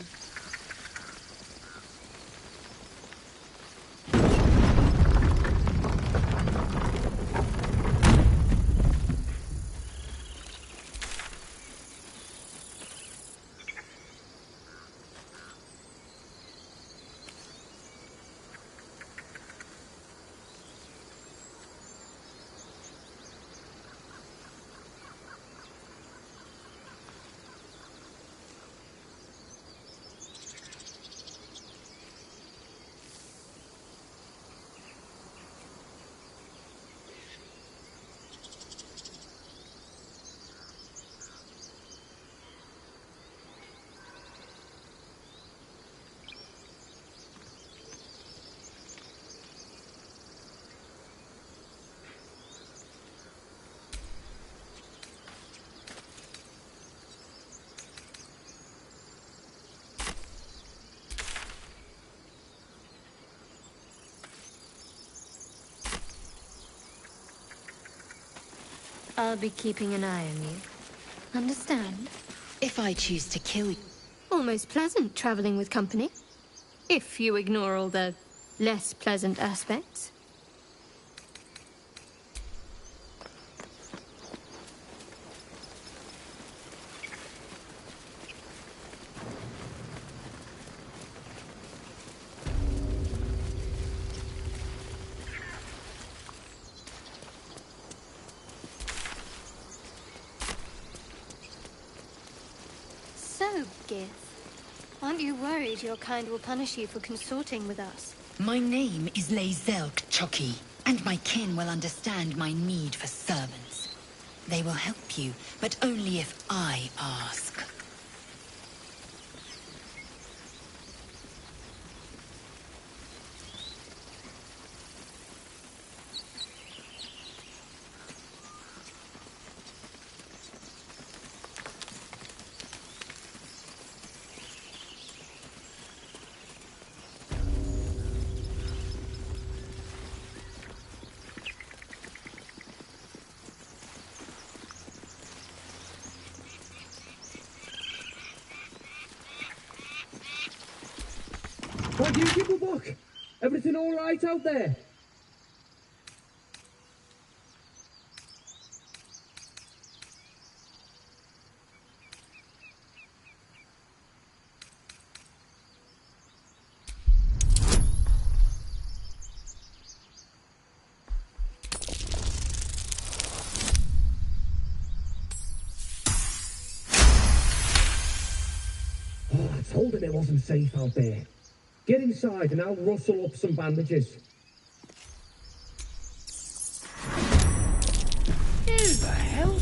I'll be keeping an eye on you. Understand? If I choose to kill you... Almost pleasant traveling with company. If you ignore all the less pleasant aspects. So, Gith, aren't you worried your kind will punish you for consorting with us? My name is Lae'zel Choki, and my kin will understand my need for servants. They will help you, but only if I ask. What do you give a book? Everything all right out there? Oh, I told him it wasn't safe out there. Get inside and I'll rustle up some bandages. Who the hell?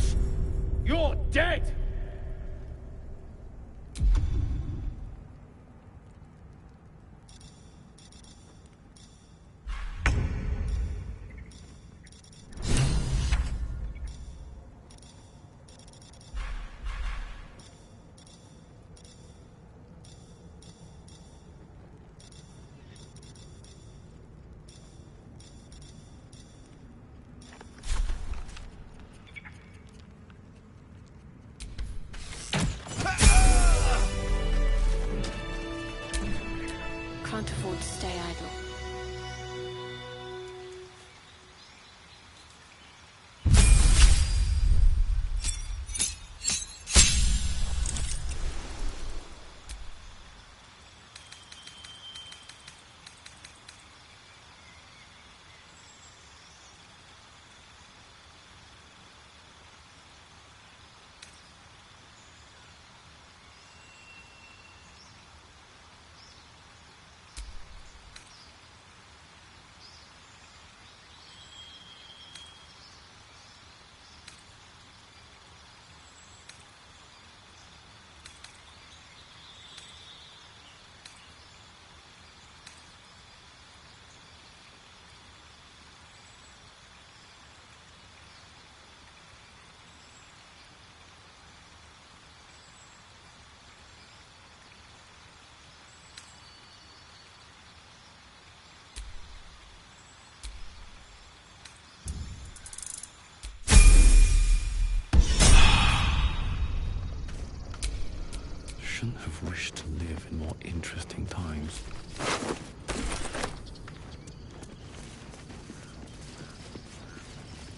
You're dead! Can't afford to stay idle. couldn't have wished to live in more interesting times.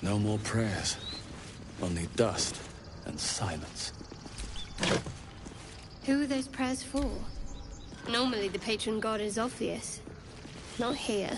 No more prayers. Only dust and silence. Who are those prayers for? Normally the patron god is obvious. Not here.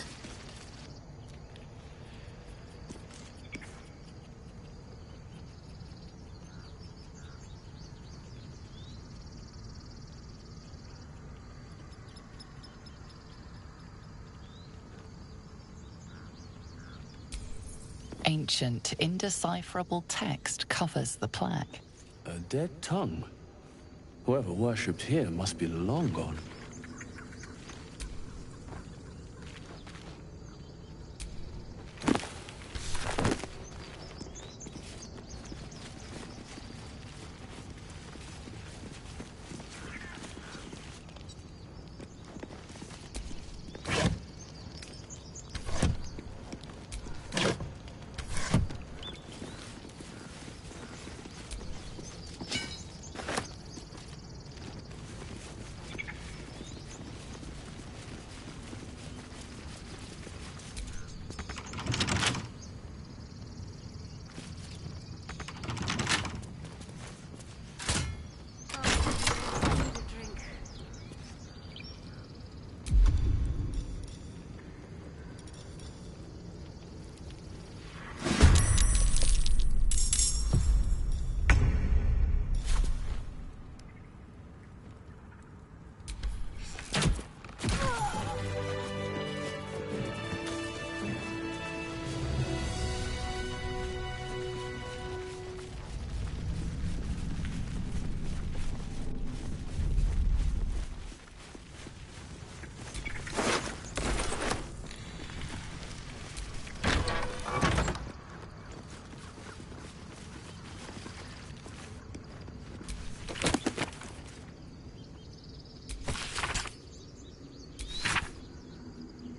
Ancient, indecipherable text covers the plaque. A dead tongue? Whoever worshipped here must be long gone.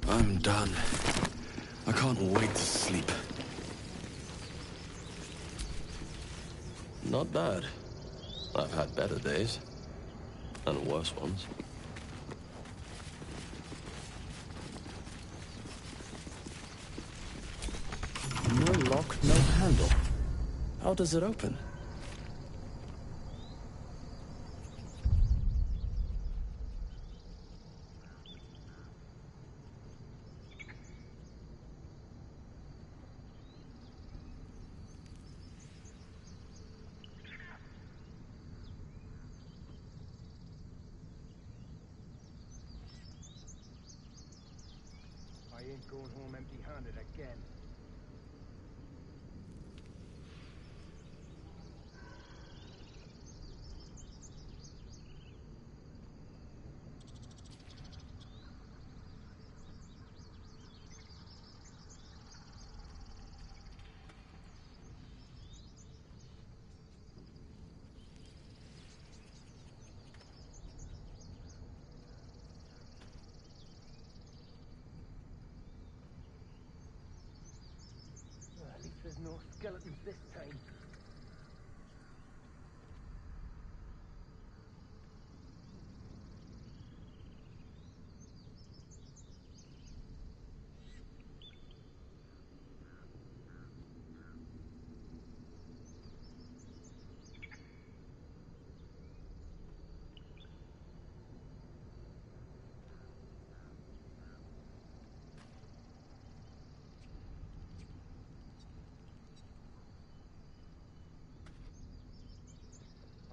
I'm done. I can't wait to sleep. Not bad. I've had better days. And worse ones. No lock, no handle. How does it open? I ain't going home empty-handed again. At least there's no skeletons this time.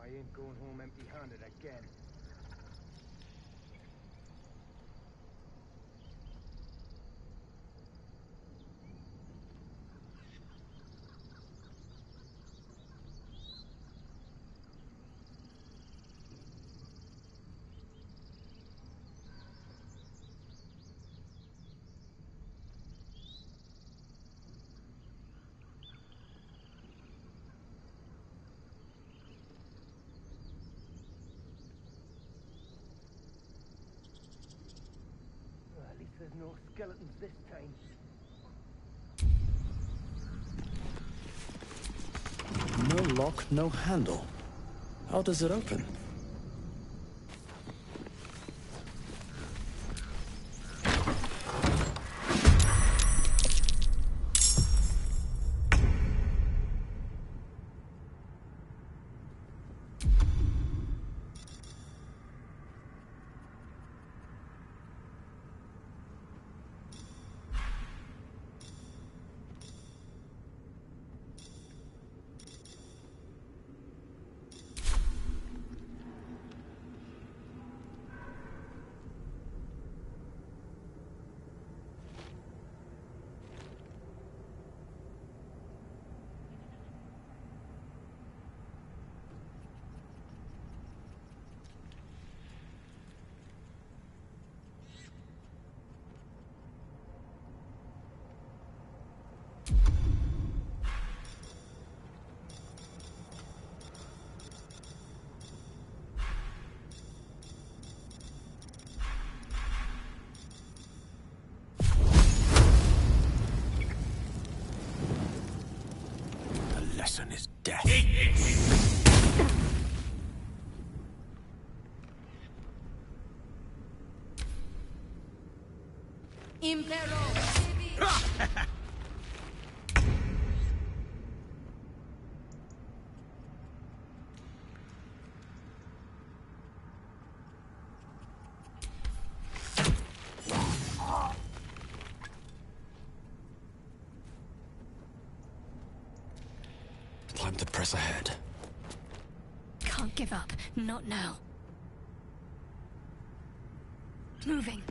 I ain't going home empty-handed again. At least there's no skeletons this time. No lock, no handle. How does it open? lesson is death. Time to press ahead. Can't give up. Not now. Moving.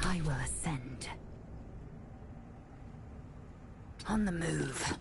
I will ascend. On the move.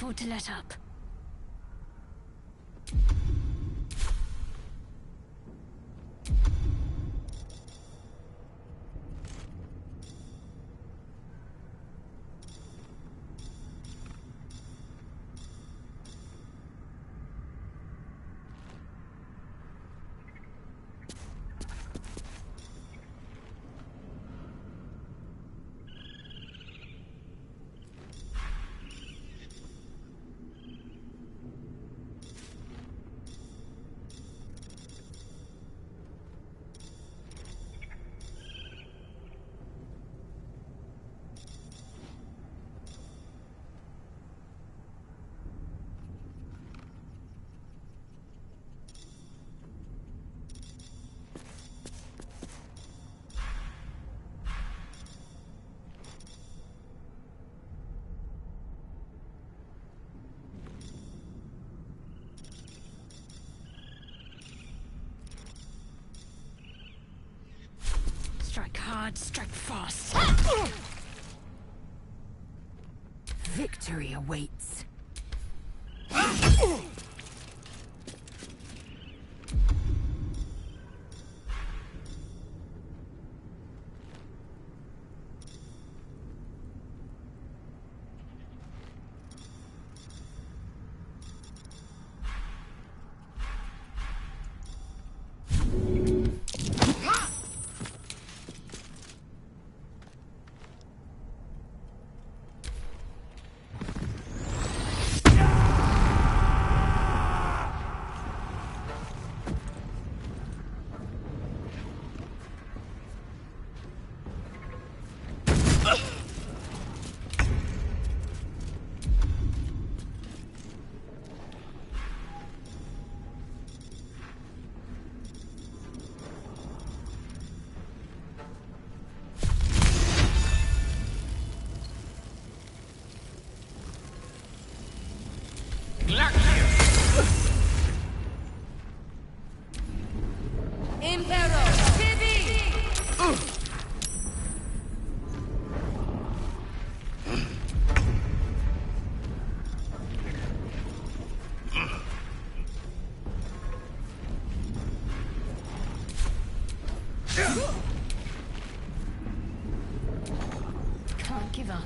afford to let up. Strike hard, strike fast. Victory awaits. Can't give up.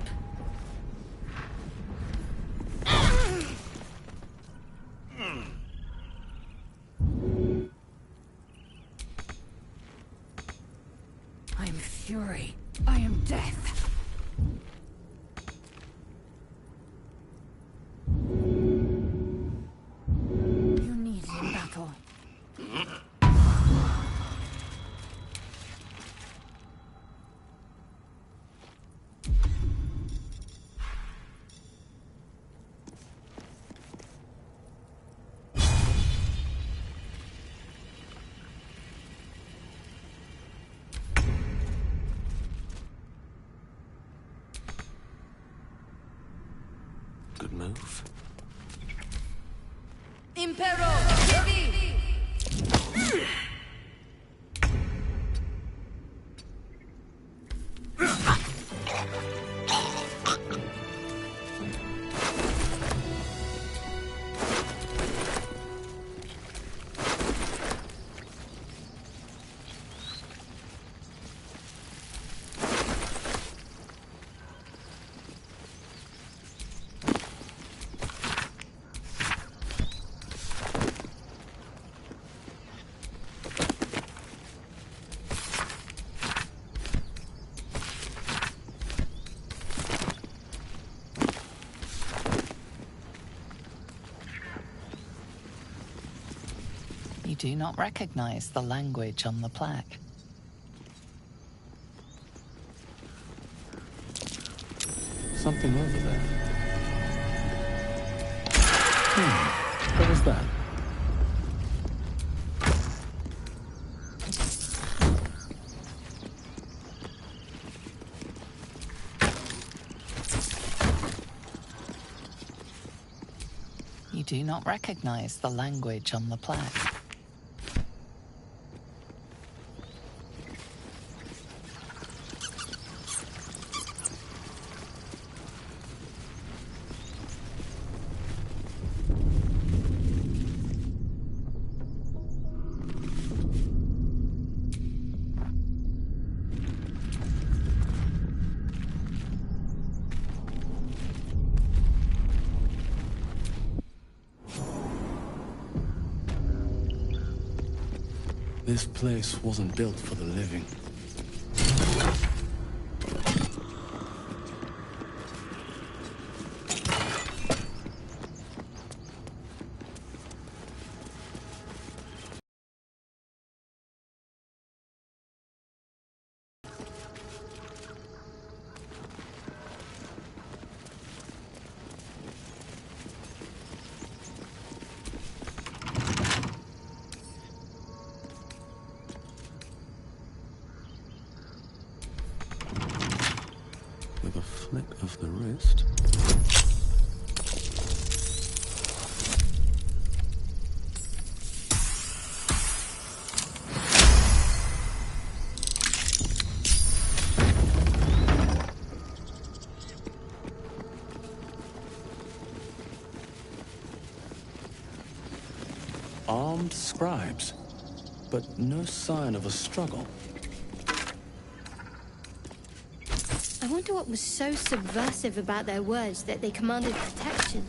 I am fury. I am death. You need me in battle. Good move. Impero! Heavy! You do not recognize the language on the plaque. Something over there. What was that? You do not recognize the language on the plaque. This place wasn't built for the living. With a flick of the wrist. Armed scribes, but no sign of a struggle. I wonder what was so subversive about their words that they commanded protection.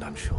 I'm sure.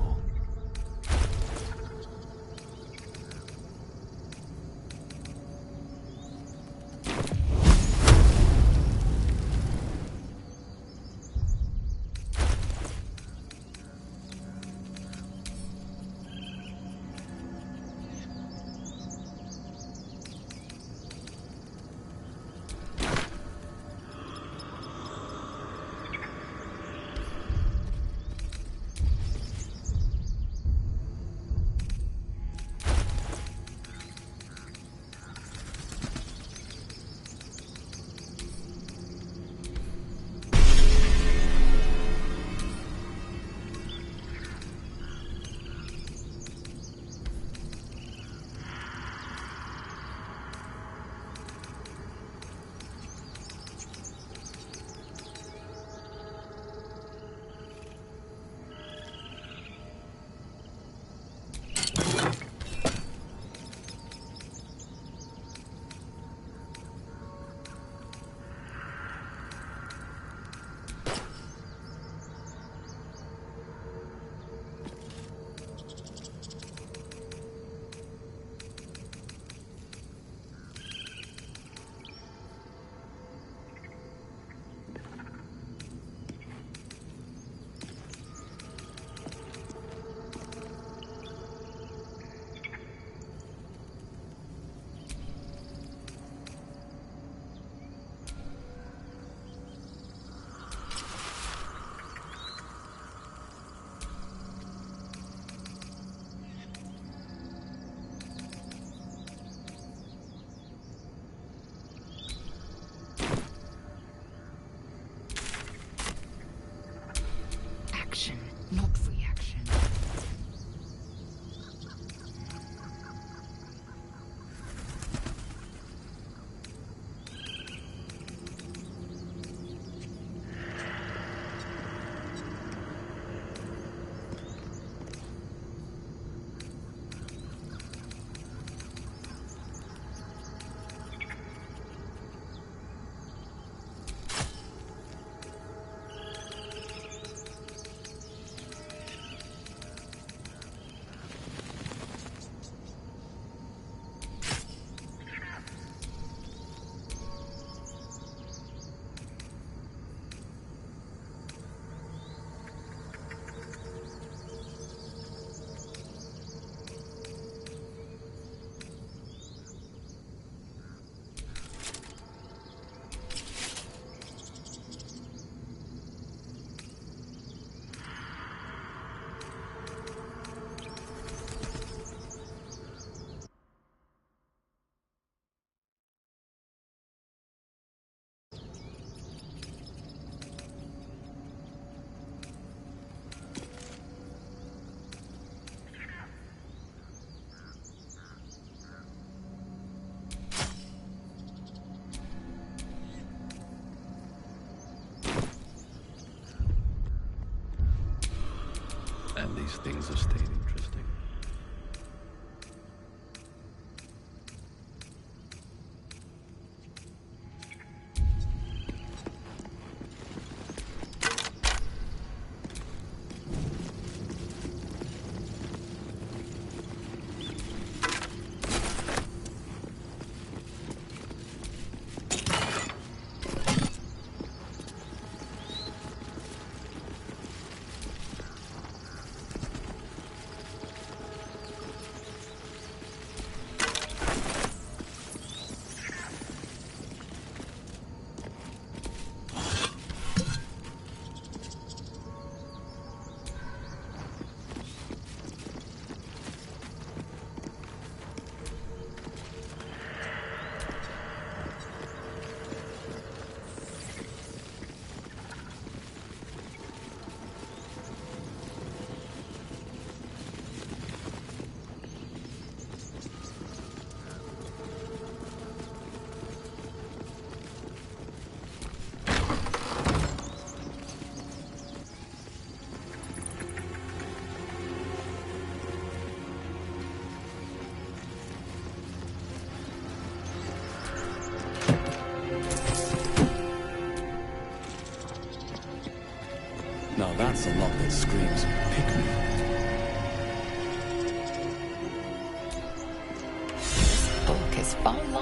Action, not reaction. And these things have stayed interesting. Now that's a lock that screams, pick me.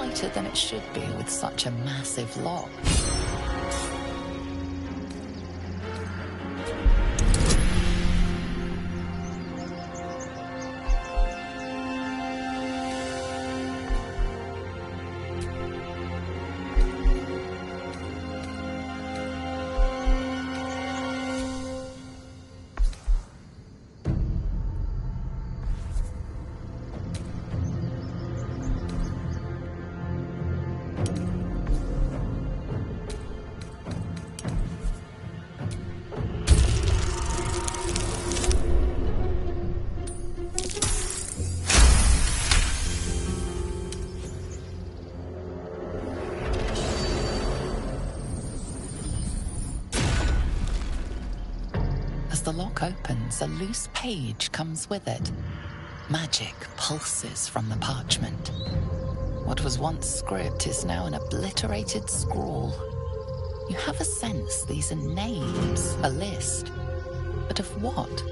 tighter than it should be with such a massive lock. As the lock opens, a loose page comes with it. Magic pulses from the parchment. What was once script is now an obliterated scrawl. You have a sense these are names, a list. But of what?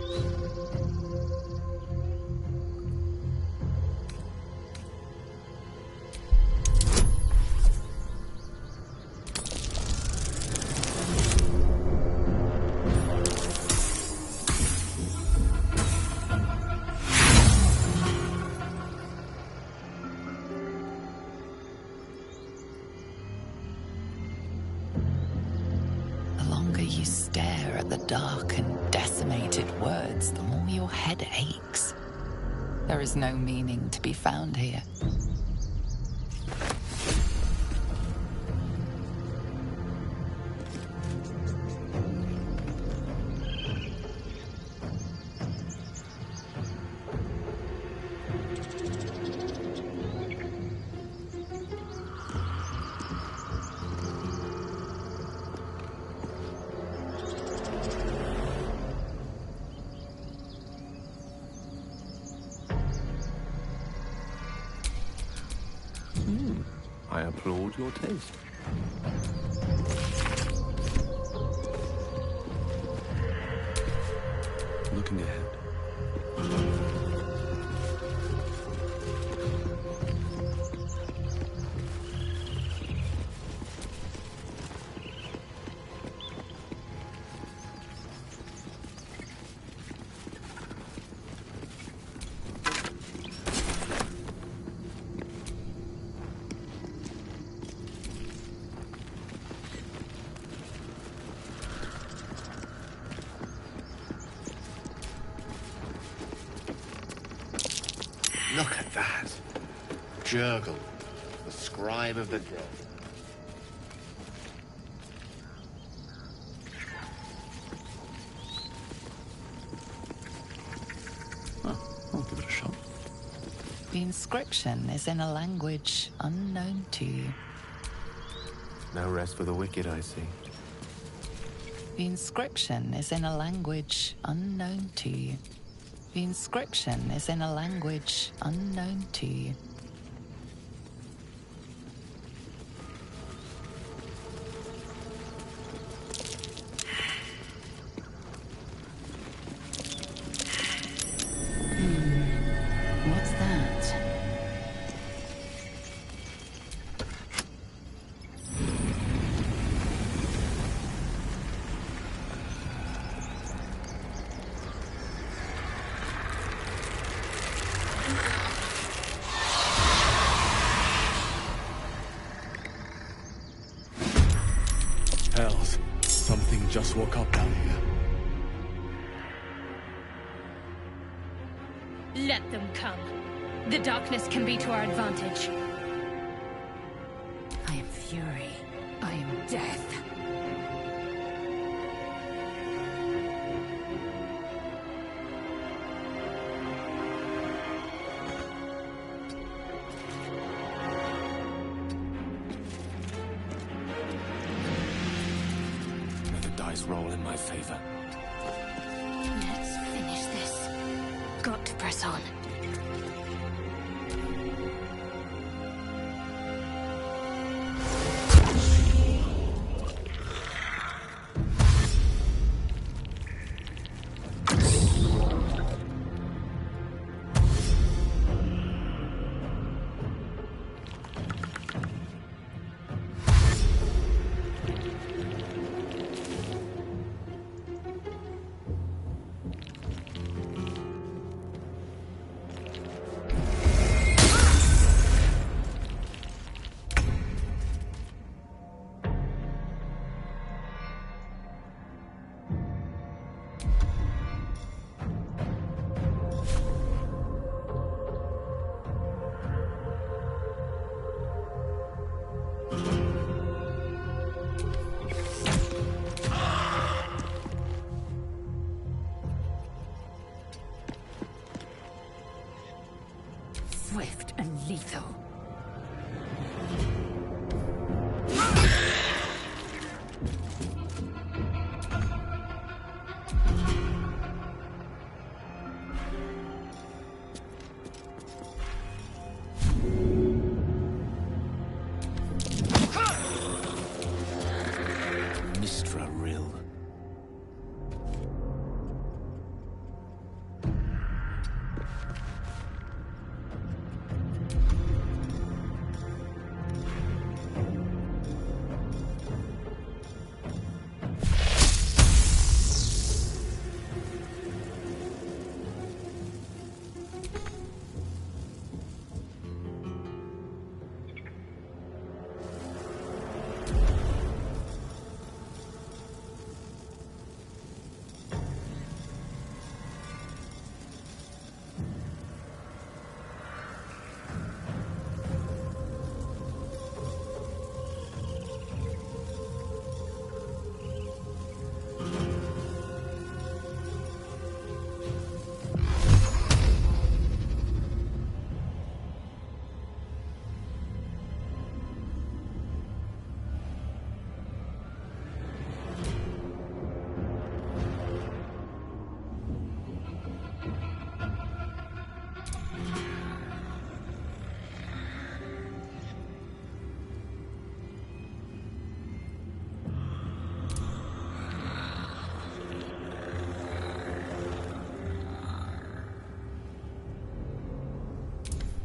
You stare at the dark and decimated words, the more your head aches. There is no meaning to be found here. I applaud your taste. Looking ahead. Look at that. Jurgle, the scribe of the dead. I'll give it a shot. The inscription is in a language unknown to you. No rest for the wicked, I see. The inscription is in a language unknown to you. The inscription is in a language unknown to you. What's that? Hells, something just woke up down here. Let them come. The darkness can be to our advantage. I am fury. I am death. May the dice roll in my favor. Let's finish this. Got to press on.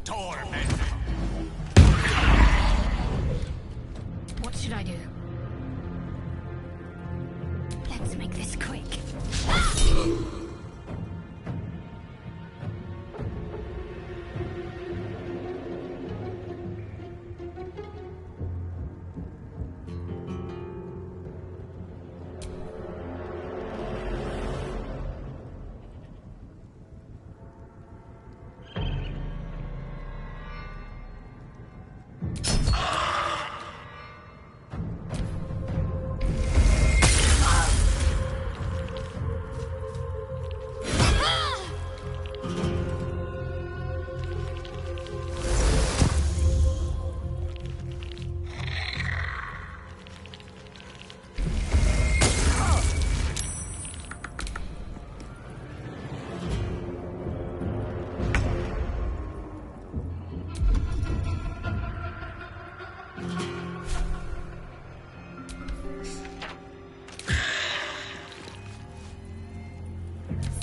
Torment. What should I do? Let's make this quick.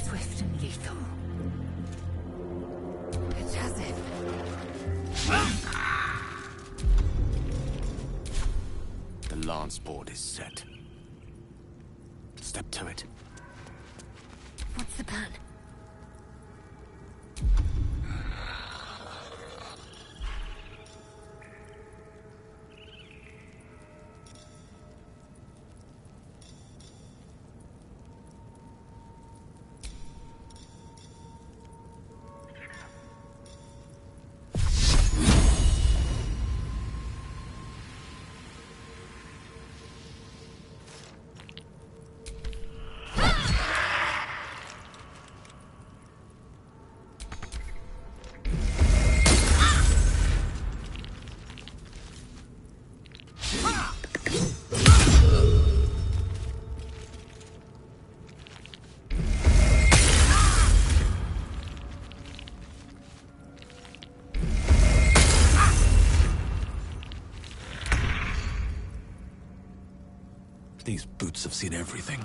Swift and lethal. It's as if... The lance board is set. Step to it. What's the plan? These boots have seen everything.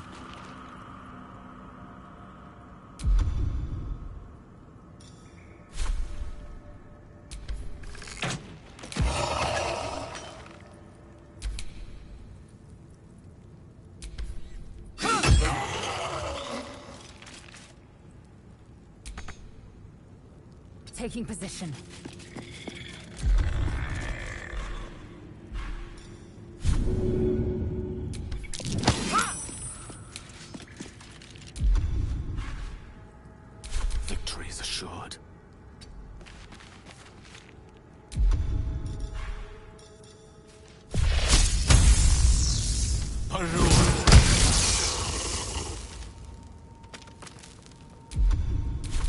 Taking position. Victory is assured.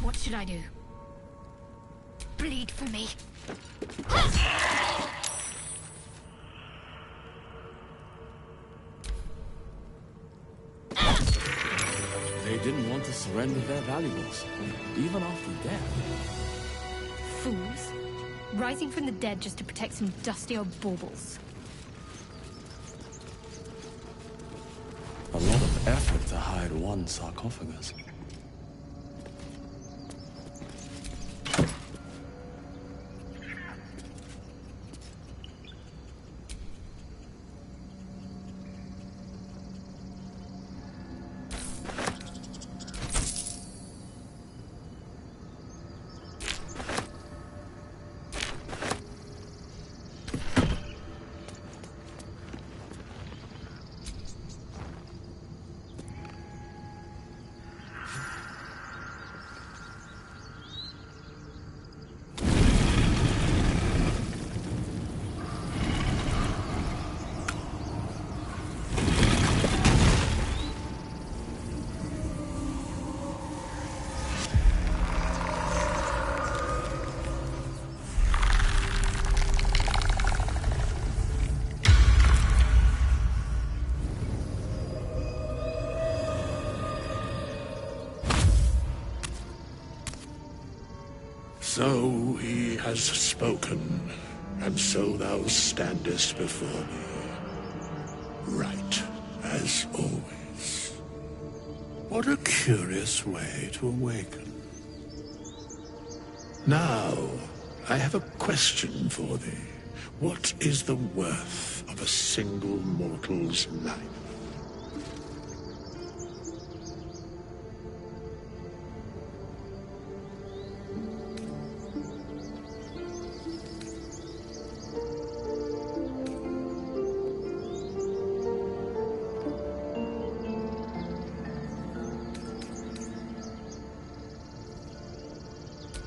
What should I do? Bleed for me. They didn't want to surrender their valuables, even after death. Fools. Rising from the dead just to protect some dusty old baubles. A lot of effort to hide one sarcophagus. So he has spoken, and so thou standest before me. Right, as always. What a curious way to awaken. Now, I have a question for thee. What is the worth of a single mortal's life?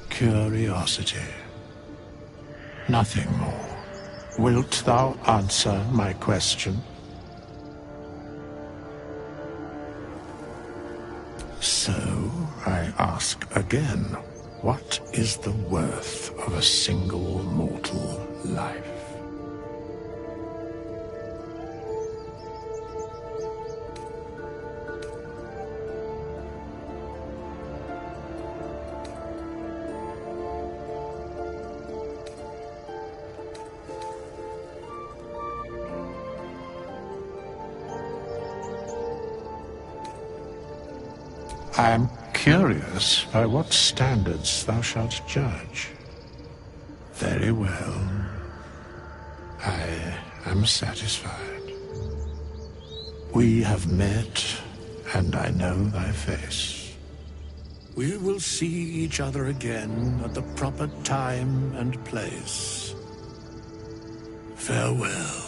Curiosity. Nothing more. Wilt thou answer my question? So, I ask again, what is the worth of a single mortal life? I am curious by what standards thou shalt judge. Very well. I am satisfied. We have met, and I know thy face. We will see each other again at the proper time and place. Farewell.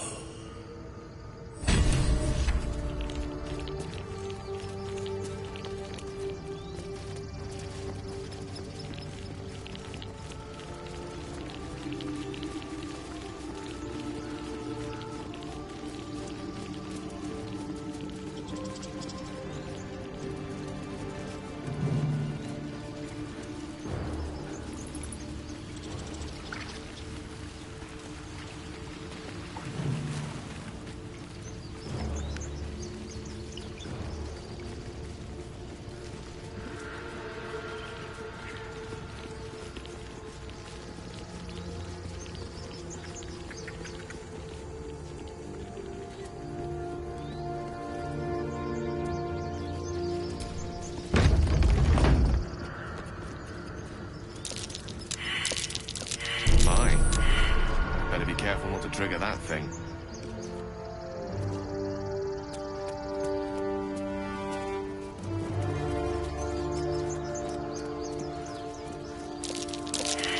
Careful not to trigger that thing.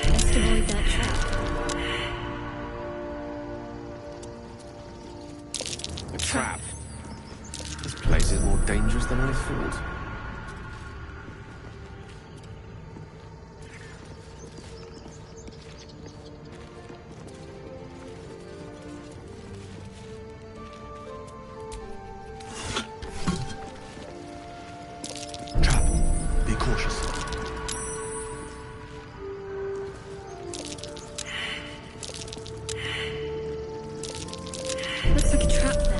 Best avoid that trap. A trap? This place is more dangerous than I thought. Looks like a trap there.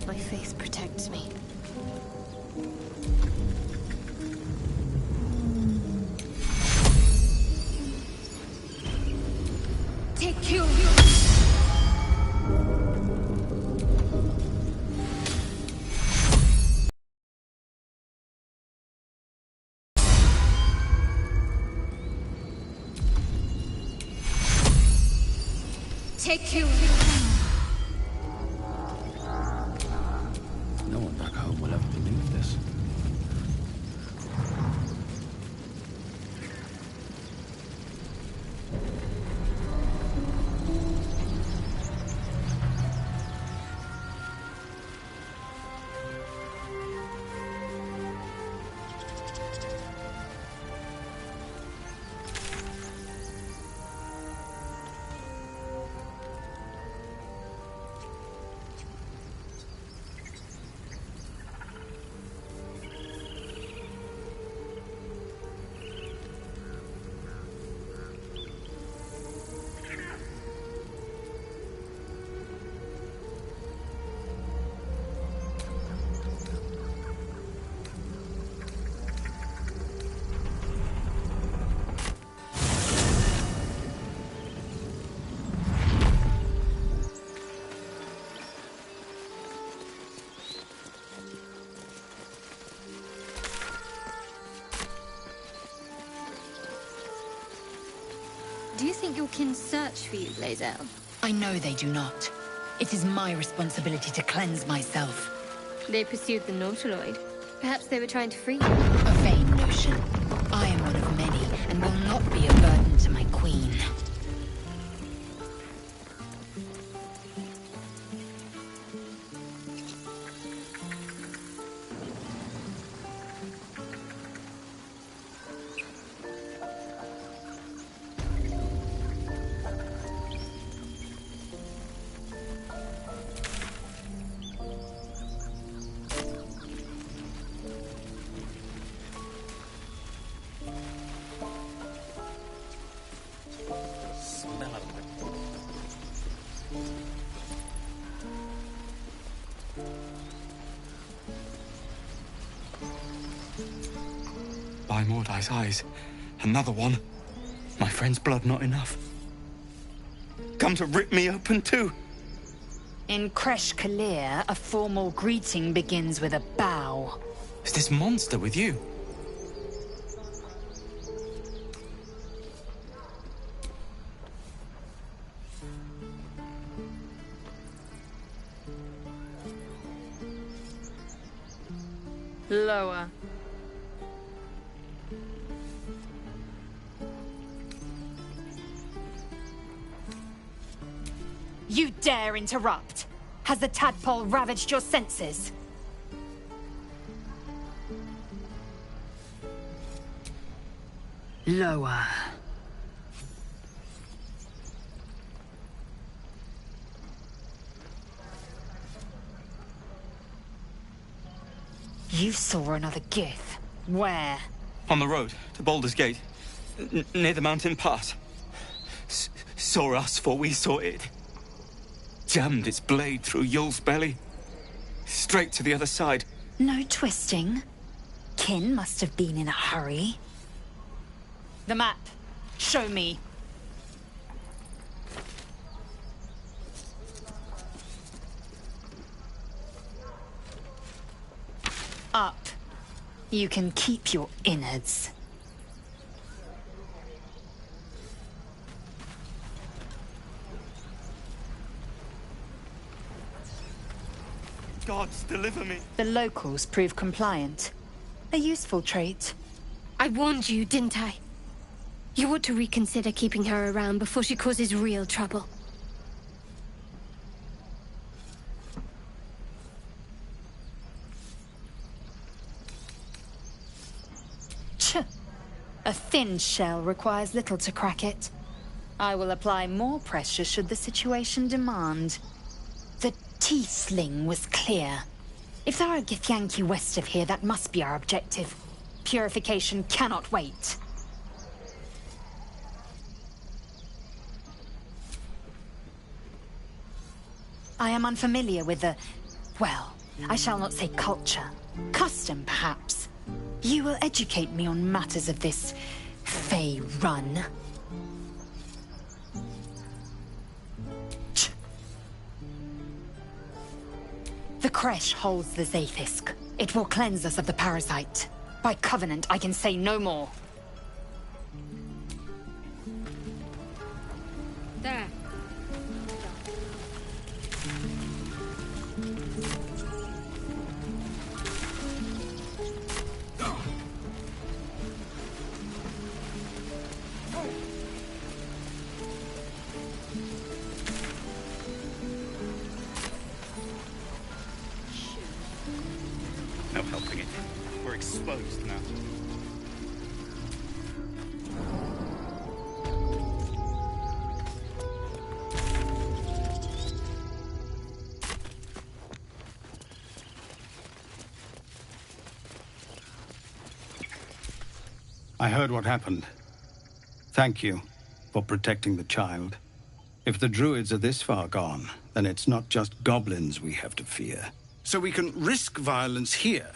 My faith protects me. Take you. Take you. No one back home will ever believe this. kin search for you, Blazel? I know they do not. It is my responsibility to cleanse myself. They pursued the Nautiloid. Perhaps they were trying to free you. A vain notion. I am one of many, and will not be a burden to my queen. By Mordai's eyes, another one. My friend's blood not enough. Come to rip me open too. In Kresh Kalir, a formal greeting begins with a bow. Is this monster with you? Lower. You dare interrupt? Has the tadpole ravaged your senses? Lower. You saw another Gith. Where? On the road to Baulders Gate, near the mountain pass. Saw us, for we saw it. Jammed its blade through Yul's belly. Straight to the other side. No twisting. Kin must have been in a hurry. The map. Show me. Up. You can keep your innards. Gods, deliver me. The locals prove compliant. A useful trait. I warned you, didn't I? You ought to reconsider keeping her around before she causes real trouble. A thin shell requires little to crack it. I will apply more pressure should the situation demand. The Tiefling was clear. If there are Githyanki west of here, that must be our objective. Purification cannot wait. I am unfamiliar with the... well, I shall not say culture. Custom, perhaps. You will educate me on matters of this Fey run. The Kresh holds the Zaithisk. It will cleanse us of the parasite. By covenant, I can say no more. There. No helping it. We're exposed now. I heard what happened. Thank you for protecting the child. If the druids are this far gone, then it's not just goblins we have to fear. So we can risk violence here,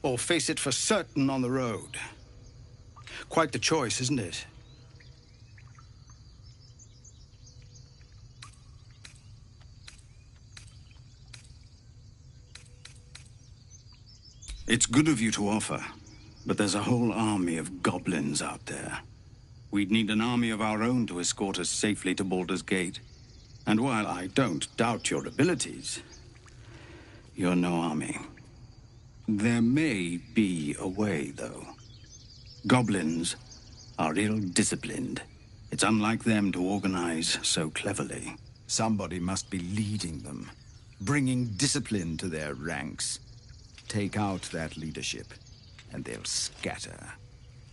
or face it for certain on the road. Quite the choice, isn't it? It's good of you to offer, but there's a whole army of goblins out there. We'd need an army of our own to escort us safely to Baulders Gate. And while I don't doubt your abilities, you're no army. There may be a way, though. Goblins are ill-disciplined. It's unlike them to organize so cleverly. Somebody must be leading them, bringing discipline to their ranks. Take out that leadership, and they'll scatter.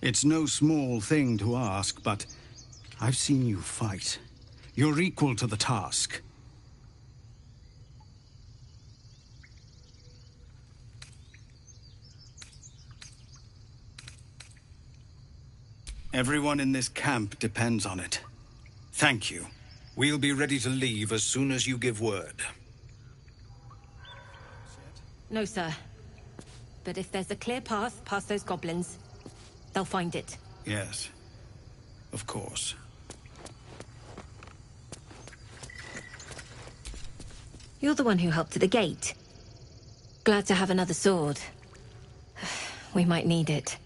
It's no small thing to ask, but I've seen you fight. You're equal to the task. Everyone in this camp depends on it. Thank you. We'll be ready to leave as soon as you give word. No, sir. But if there's a clear path past those goblins, they'll find it. Yes, of course. You're the one who helped at the gate. Glad to have another sword. We might need it.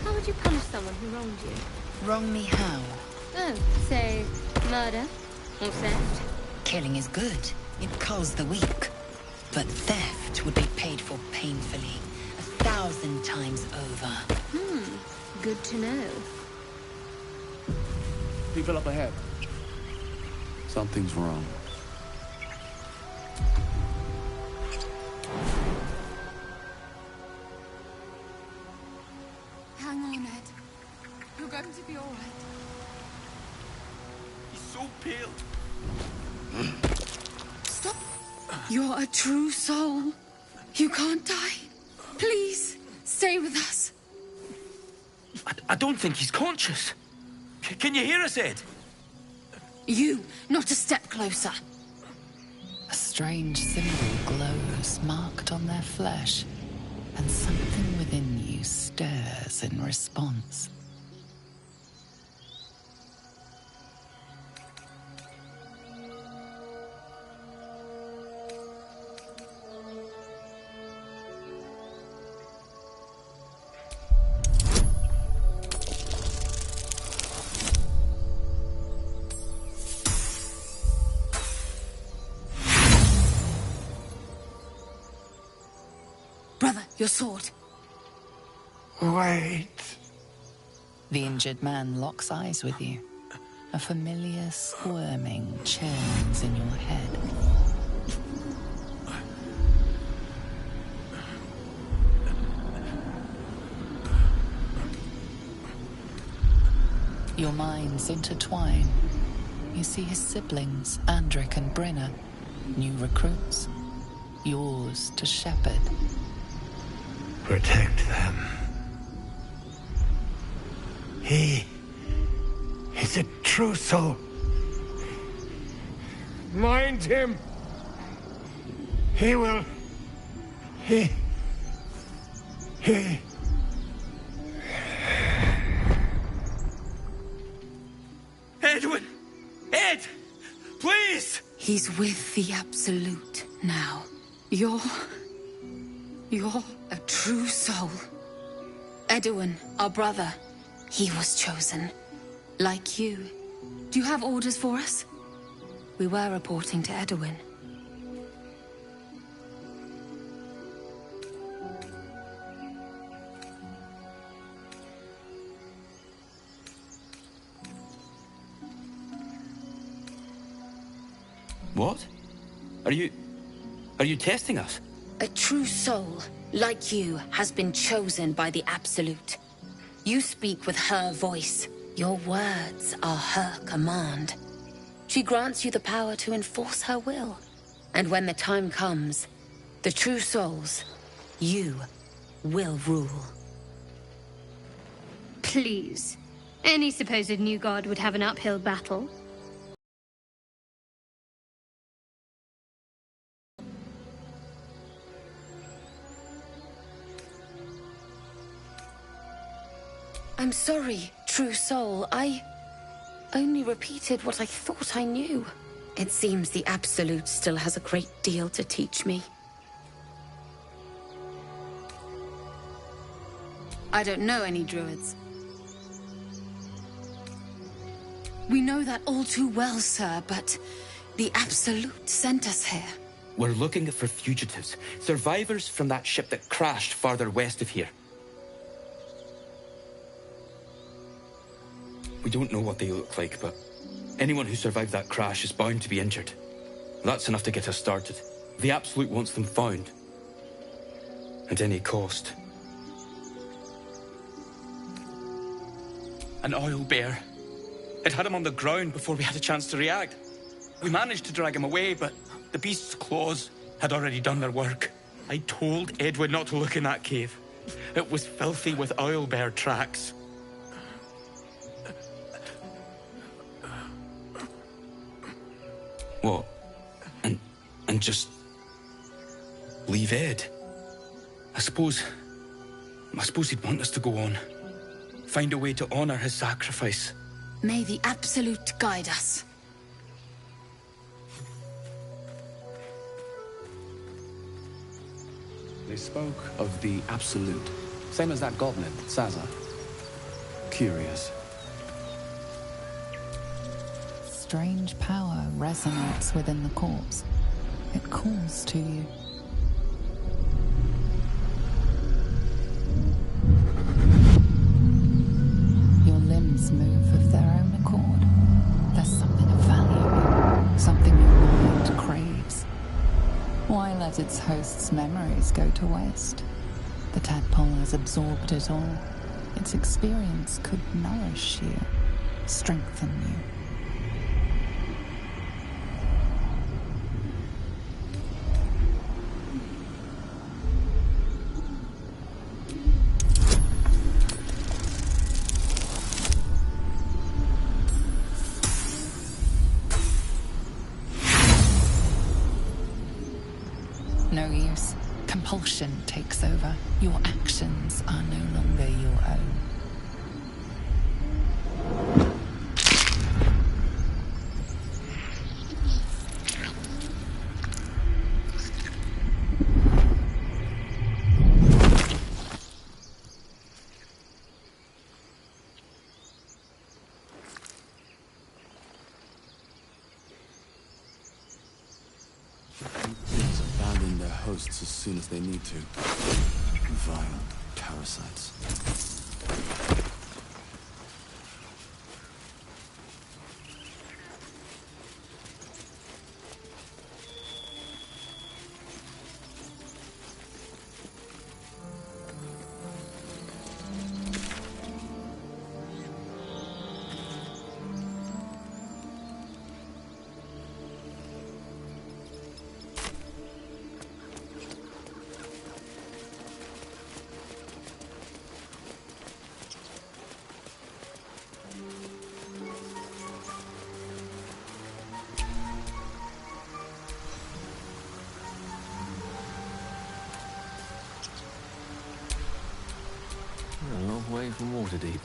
How would you punish someone who wronged you? Wrong me how? Oh, say, murder? Or theft? Killing is good. It culls the weak. But theft would be paid for painfully, 1,000 times over. Good to know. People up ahead. Something's wrong. Hang on, Ed. You're going to be all right. He's so pale. Stop. You're a true soul. You can't die. Please, stay with us. I don't think he's conscious. Can you hear us, Ed? You, not a step closer. A strange symbol glows, marked on their flesh, and something within you stirs in response. Brother, your sword. Wait. The injured man locks eyes with you. A familiar squirming churns in your head. Your minds intertwine. You see his siblings, Andric and Brenna, new recruits, yours to shepherd. Protect them. He's a true soul. Mind him. He will... He... Edwin! Ed! Please! He's with the Absolute now. You're You're a true soul. Edwin, our brother, he was chosen. Like you. Do you have orders for us? We were reporting to Edwin. What? Are you testing us? A true soul, like you, has been chosen by the Absolute. You speak with her voice. Your words are her command. She grants you the power to enforce her will. And when the time comes, the true souls, you, will rule. Please. Any supposed new god would have an uphill battle. I'm sorry, true soul. I only repeated what I thought I knew. It seems the Absolute still has a great deal to teach me. I don't know any druids. We know that all too well, sir, but the Absolute sent us here. We're looking for fugitives, survivors from that ship that crashed farther west of here. We don't know what they look like, but anyone who survived that crash is bound to be injured. That's enough to get us started. The Absolute wants them found. At any cost. An oil bear. It had him on the ground before we had a chance to react. We managed to drag him away, but the beast's claws had already done their work. I told Edwin not to look in that cave. It was filthy with oil bear tracks. What? And just leave Ed? I suppose he'd want us to go on. Find a way to honor his sacrifice. May the Absolute guide us. They spoke of the Absolute. Same as that goblin, Sazza. Curious. Strange power resonates within the corpse. It calls to you. Your limbs move of their own accord. There's something of value, something your mind craves. Why let its host's memories go to waste? The tadpole has absorbed it all. Its experience could nourish you, strengthen you. No use. Compulsion takes over. Your actions are no longer your own. Hosts as soon as they need to. Vile parasites. A long way from Waterdeep.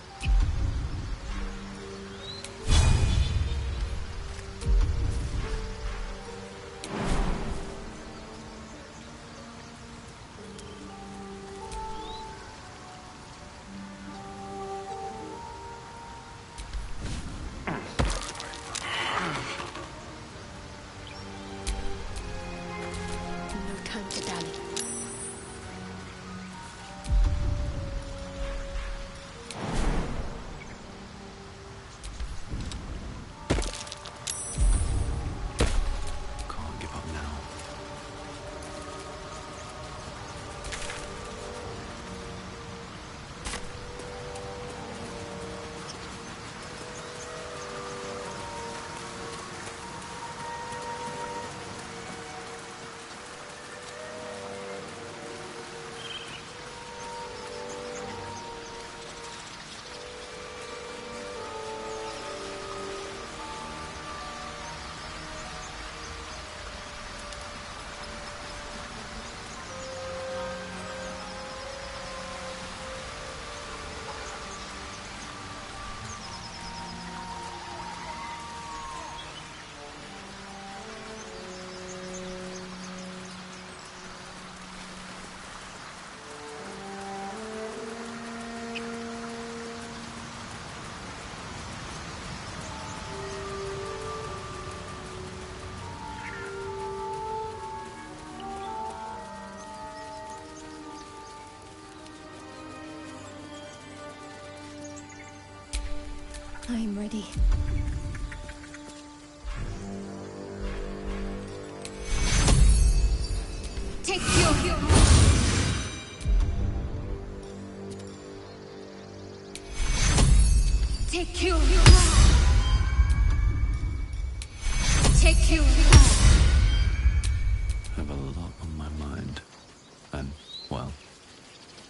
I'm ready. Take your... Take your... Take your... I have a lot on my mind. And, well,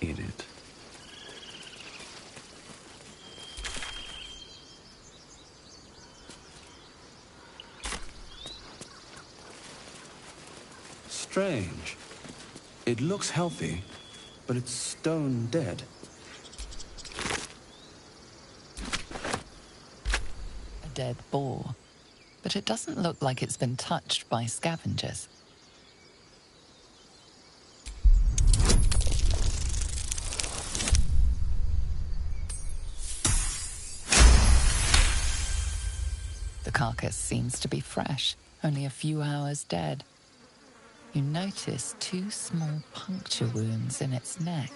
in it. Strange. It looks healthy, but it's stone dead. A dead boar. But it doesn't look like it's been touched by scavengers. The carcass seems to be fresh, only a few hours dead. You notice 2 small puncture wounds in its neck.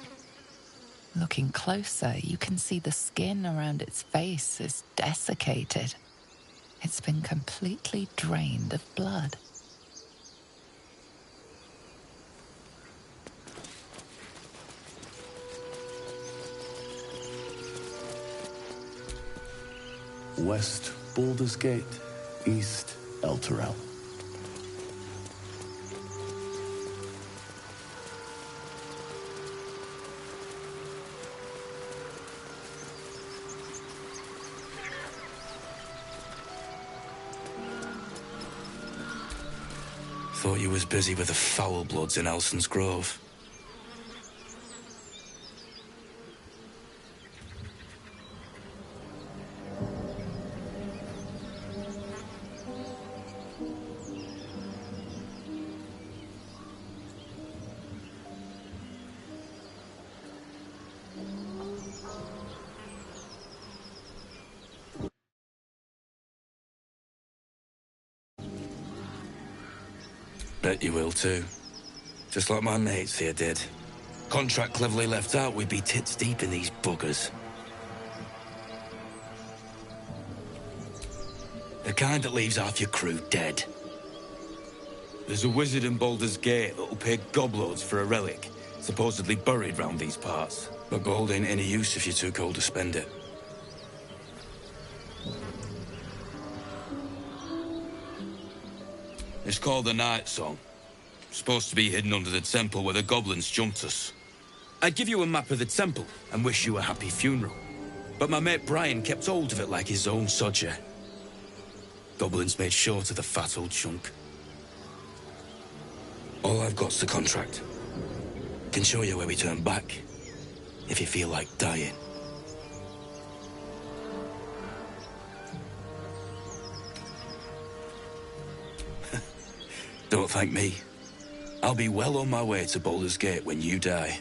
Looking closer, you can see the skin around its face is desiccated. It's been completely drained of blood. West Baulders Gate, east El Terrell. Thought you was busy with the foul bloods in Elson's Grove. Bet you will too. Just like my mates here did. Contract cleverly left out, we'd be tits deep in these buggers. The kind that leaves half your crew dead. There's a wizard in Baulders Gate that'll pay gobloads for a relic, supposedly buried round these parts. But gold ain't any use if you're too cold to spend it. It's called the Night Song. Supposed to be hidden under the temple where the goblins jumped us. I'd give you a map of the temple and wish you a happy funeral. But my mate Brian kept hold of it like his own sodger. Goblins made short of the fat old chunk. All I've got's the contract. Can show you where we turn back, if you feel like dying. Don't thank me. I'll be well on my way to Baulders Gate when you die.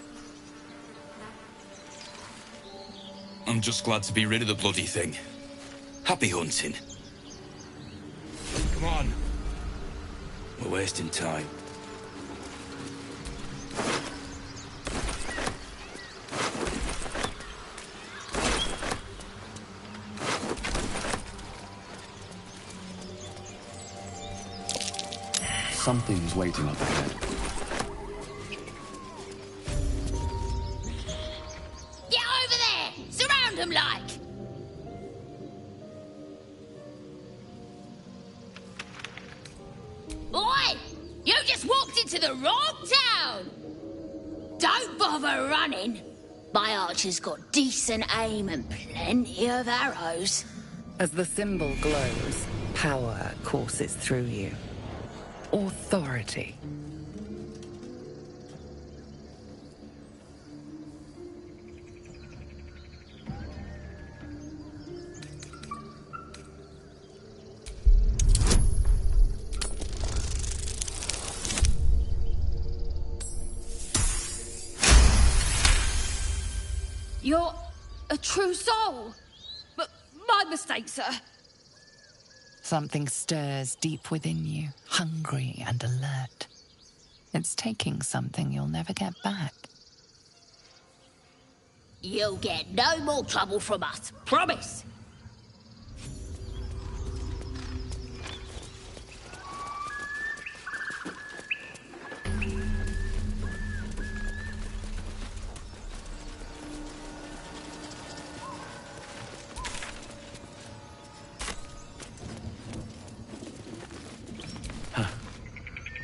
I'm just glad to be rid of the bloody thing. Happy hunting. Come on. We're wasting time. Something's waiting up ahead. Get over there! Surround them like! Oi! You just walked into the wrong town! Don't bother running. My archer's got decent aim and plenty of arrows. As the symbol glows, power courses through you. Authority. You're a true soul. But my mistake, sir. Something stirs deep within you, hungry and alert. It's taking something you'll never get back. You'll get no more trouble from us, promise.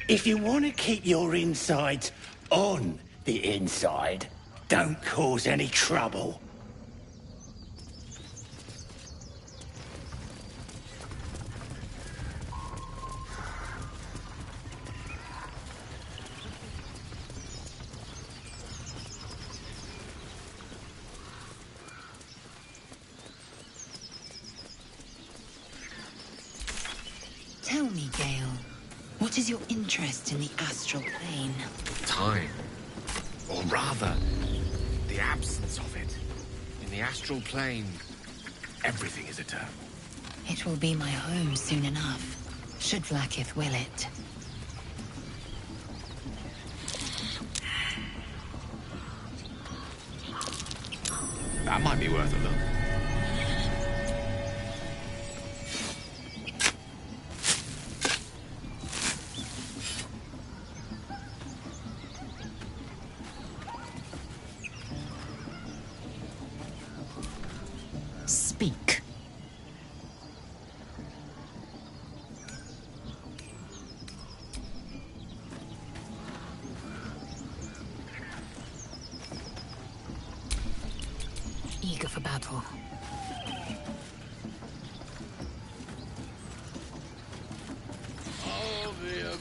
If you want to keep your insides on the inside, don't cause any trouble. Tell me, Gale, what is your interest in the astral plane? Time. Or rather, the absence of it. In the astral plane, everything is eternal. It will be my home soon enough, should Vlaakith will it. That might be worth a look. Speak. Eager for battle. Oh, be a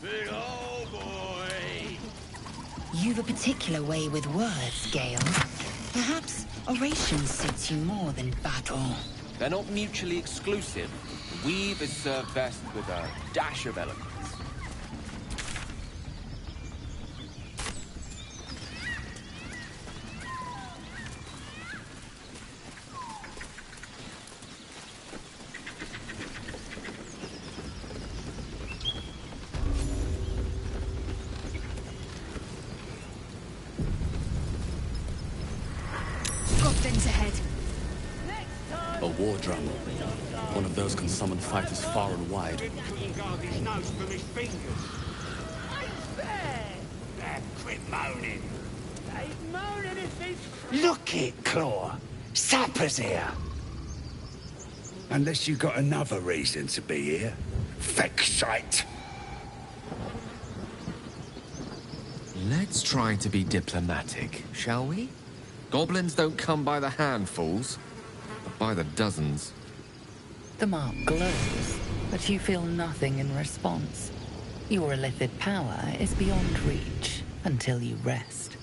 big old boy. You've a particular way with words, Gale. Perhaps oration suits you more than battle. They're not mutually exclusive. Weave is served best with a dash of eloquence. Goblins ahead. A war drum. One of those can summon fighters far and wide. Couldn't guard his nose from his fingers. Quit moaning. Ain't moaning if it's... Look it, Claw. Sapper's here. Unless you got another reason to be here. Fexite. Let's try to be diplomatic, shall we? Goblins don't come by the handfuls, but by the dozens. The mark glows, but you feel nothing in response. Your illithid power is beyond reach until you rest.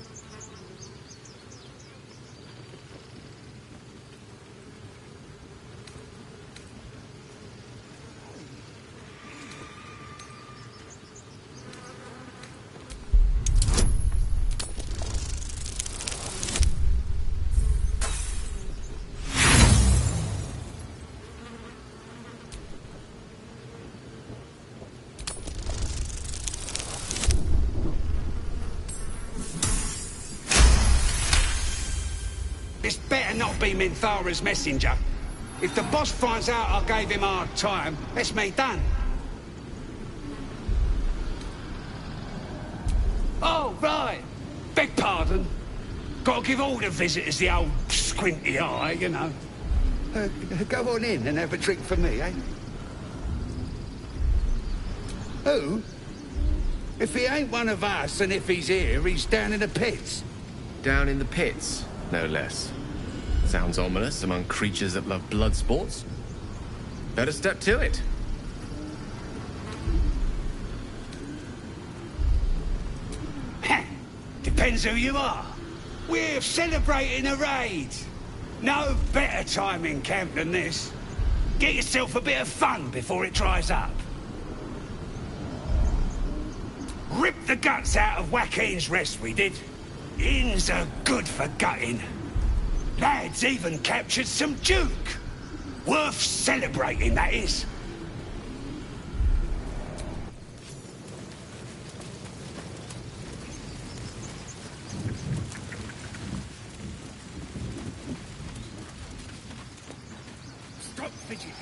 This better not be Minthara's messenger. If the boss finds out I gave him a hard time, that's me done. Oh, right. Beg pardon. Gotta give all the visitors the old squinty eye, you know. Go on in and have a drink for me, eh? Who? If he ain't one of us, and if he's here, he's down in the pits. Down in the pits, no less. Sounds ominous among creatures that love blood sports. Better step to it. Depends who you are. We're celebrating a raid. No better time in camp than this. Get yourself a bit of fun before it dries up. Rip the guts out of Joaquin's rest, we did. Inns are good for gutting. Lads even captured some Duke. Worth celebrating, that is. Stop fidgeting.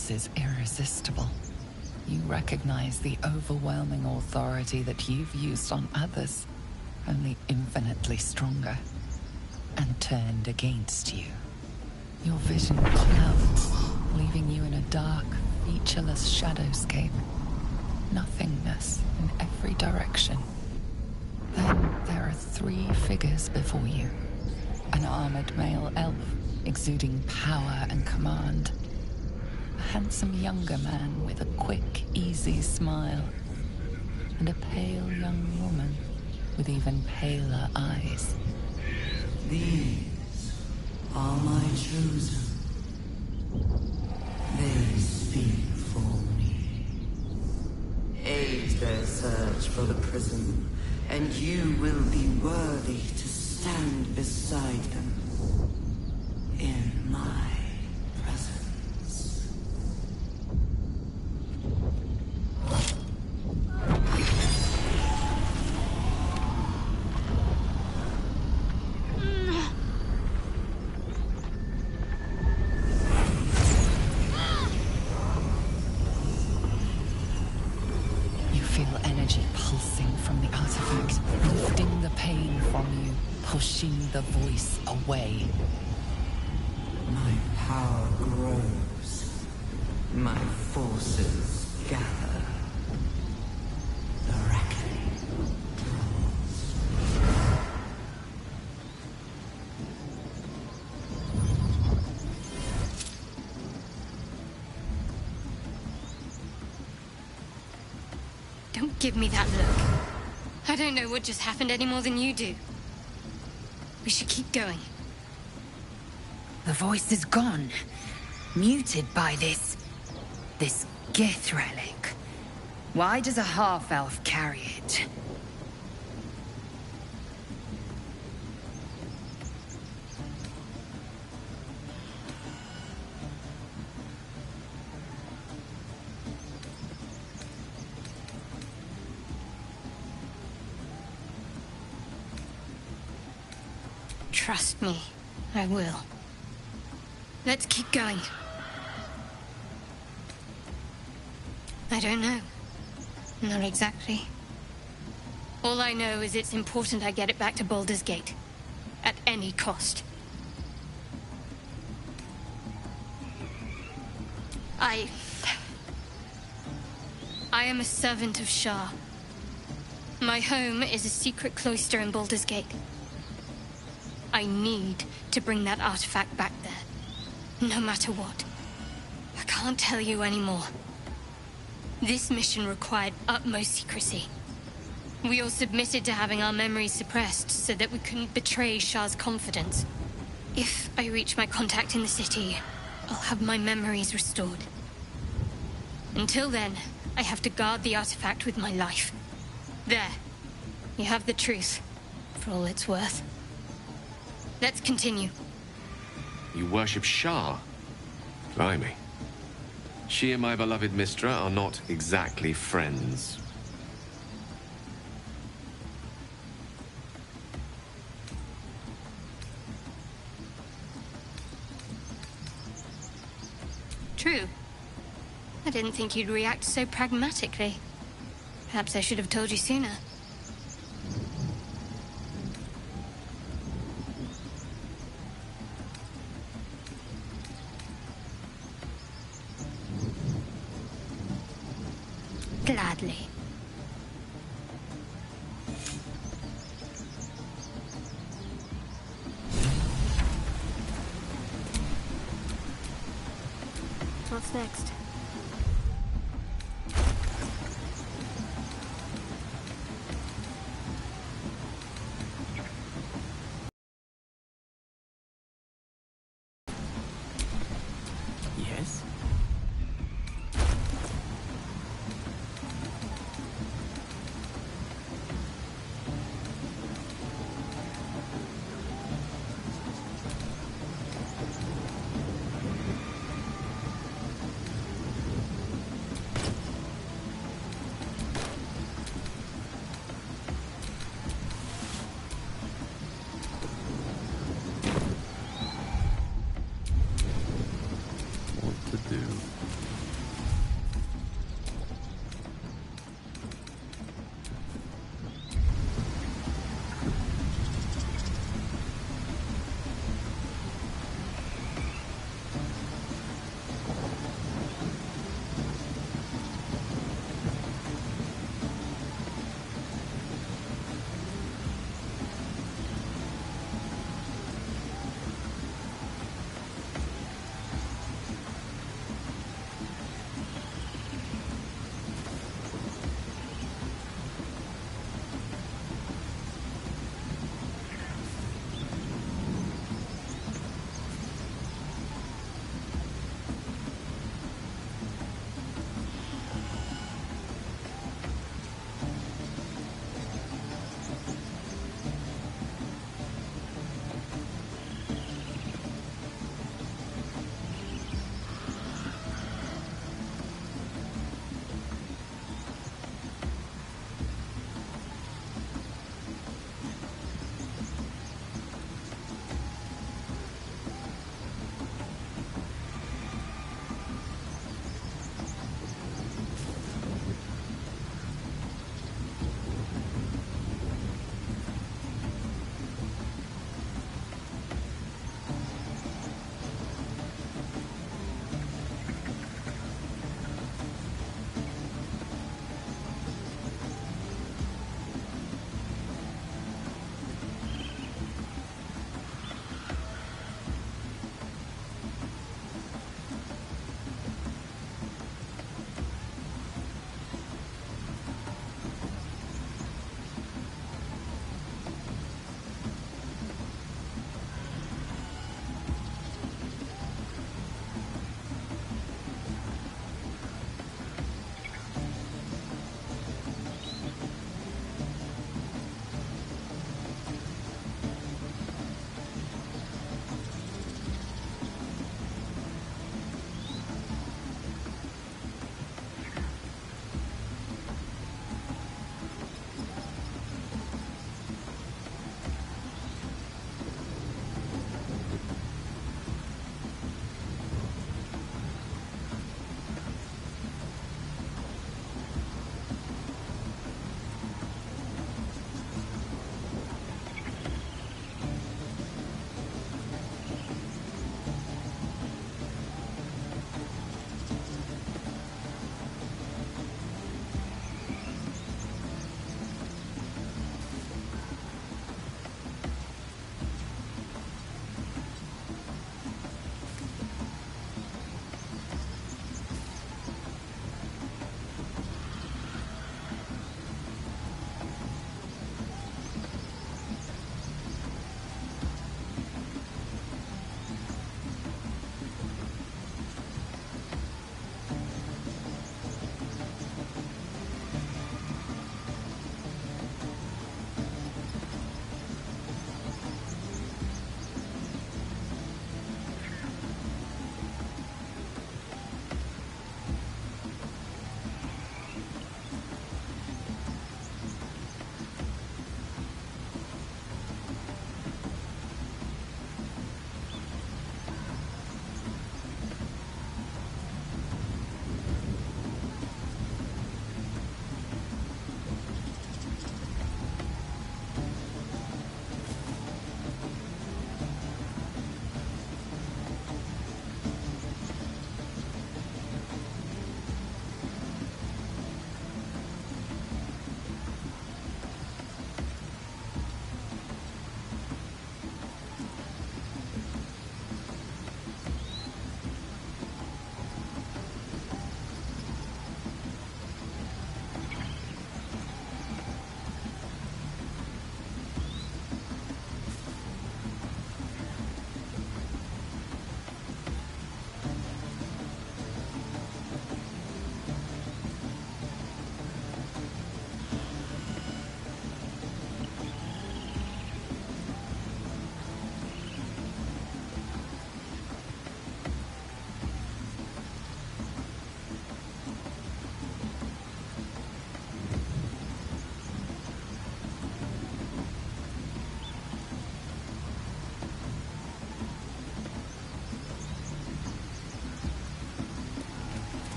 voice is irresistible. You recognize the overwhelming authority that you've used on others, only infinitely stronger, and turned against you. Your vision clouds, leaving you in a dark, featureless shadowscape. Nothingness in every direction. Then there are 3 figures before you. An armored male elf, exuding power and command. A handsome younger man with a quick, easy smile. And a pale young woman with even paler eyes. These are my chosen. They speak for me. Aid their search for the prism, and you will be worthy to stand beside them in my presence. You feel energy pulsing from the artifact, lifting the pain from you, pushing the voice away. My power grows. My forces gather. The reckoning draws. Don't give me that look. I don't know what just happened any more than you do. We should keep going. The voice is gone. Muted by this Gith relic. Why does a half-elf carry it? Trust me, I will. Let's keep going. I don't know. Not exactly. All I know is it's important I get it back to Baulders Gate. At any cost. I am a servant of Shah. My home is a secret cloister in Baulders Gate. I need to bring that artifact back there. No matter what. I can't tell you anymore. This mission required utmost secrecy. We all submitted to having our memories suppressed so that we couldn't betray Shah's confidence. If I reach my contact in the city, I'll have my memories restored. Until then, I have to guard the artifact with my life. There. You have the truth, for all it's worth. Let's continue. You worship Shah? Blimey. She and my beloved Mistra are not exactly friends. True. I didn't think you'd react so pragmatically. Perhaps I should have told you sooner. Gladly. What's next? Yes? What to do?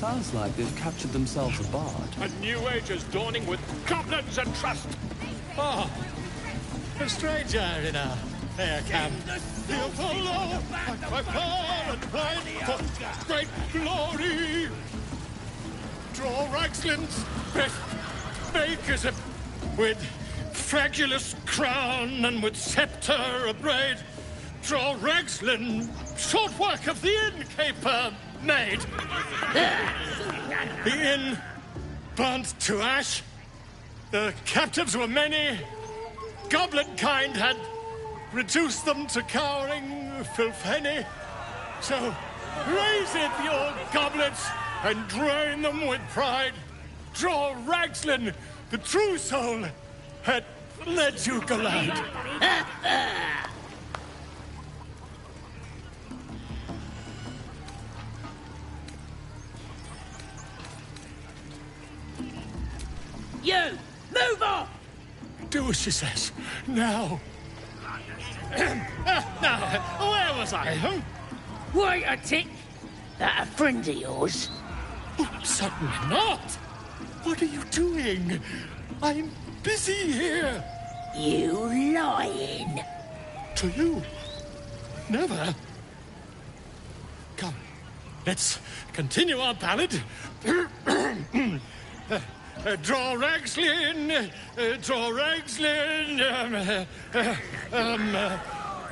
Sounds like they've captured themselves a bard. A new age is dawning with goblins and trust. Oh, a stranger in a fair camp. He'll follow my far and pride for great glory. Draw Ragslin's best makeism with fragulous crown and with scepter abraid. Draw Ragslin, short work of the innkeeper made. The inn burnt to ash. The captives were many. Goblin kind had reduced them to cowering filfenny. So raise it, your goblets, and drain them with pride. Draw Ragslin, the true soul, had led you glide. You! Move on! Do as she says. Now. Now, where was I? Huh? Wait a tick. That a friend of yours? Oh, certainly not. What are you doing? I'm busy here. You lying. To you? Never. Come, let's continue our ballad. Draw Ragslin, draw Ragslin.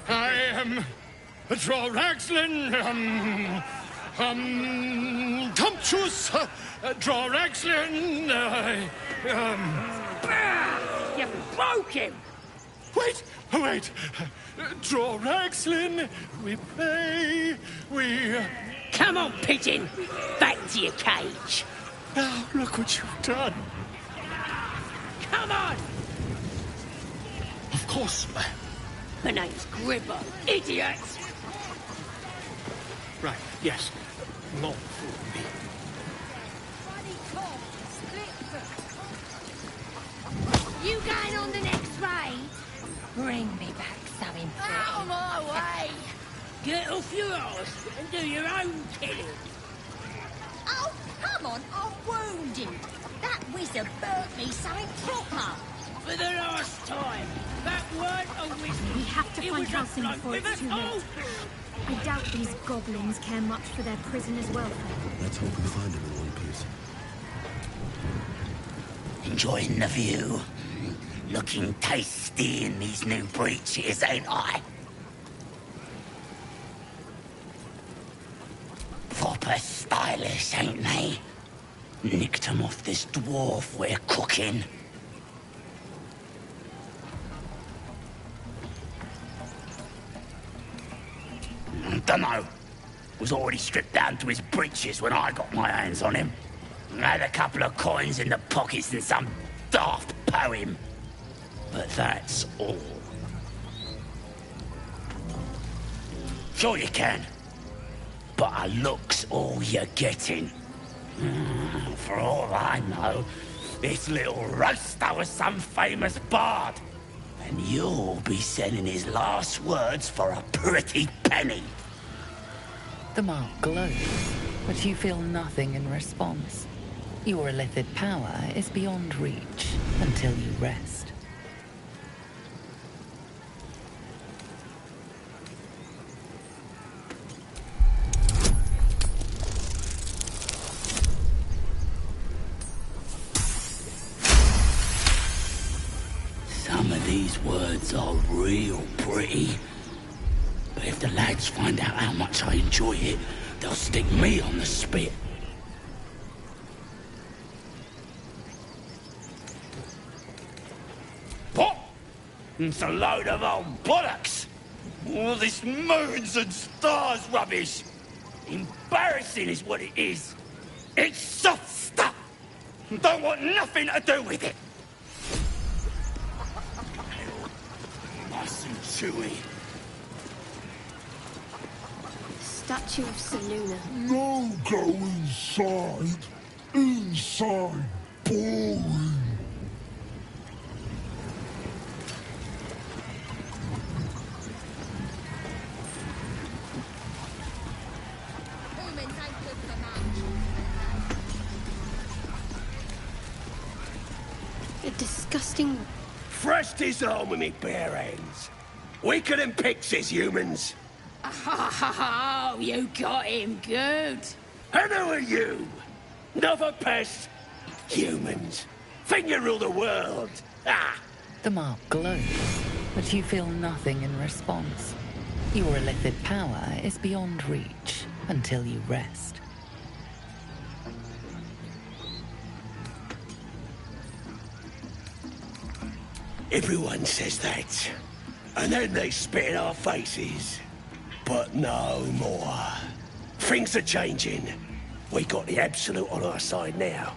I am draw Ragslin. Tumptuous. Draw Ragslin. You broke him. Wait. Draw Ragslin. We play. We. Come on, pigeon. Back to your cage. Now, look what you've done. Come on! Of course. My name's Gribbo, idiot! Right, yes. Not for me. You going on the next raid? Bring me back something pretty. Out of my way! Get off your arse and do your own killing. Oh, come on, I'll wound him. That wizard burnt me something proper. For the last time, that weren't a wizard. We have to It find was a Halsin bloke before with it's a too late. toad. I doubt these goblins care much for their prisoners' welfare. Let's hope we find him in one piece. Enjoying the view. Looking tasty in these new breeches, ain't I? Proper stylish, ain't they? Nicked 'em off this dwarf we're cooking. Dunno. Was already stripped down to his breeches when I got my hands on him. Had a couple of coins in the pockets and some daft poem. But that's all. Sure you can. But a look's all you're getting. For all I know, this little roaster was some famous bard. And you'll be selling his last words for a pretty penny. The mark glows, but you feel nothing in response. Your illithid power is beyond reach until you rest. Some of these words are real pretty. But if the lads find out how much I enjoy it, they'll stick me on the spit. What? It's a load of old bollocks. All this moons and stars rubbish. Embarrassing is what it is. It's soft stuff. Don't want nothing to do with it. Nice and chewy. Statue of Seluna. No go inside. Inside. Boring. Humans ain't good for much. disgusting... Thrust his arm with me bare hands. Weaker than pixies, humans. Oh, you got him good. And who are you? Another pest? Humans. Think you rule the world. Ah! The mark glows, but you feel nothing in response. Your illithid power is beyond reach until you rest. Everyone says that. And then they spit in our faces. But no more. Things are changing. We got the Absolute on our side now.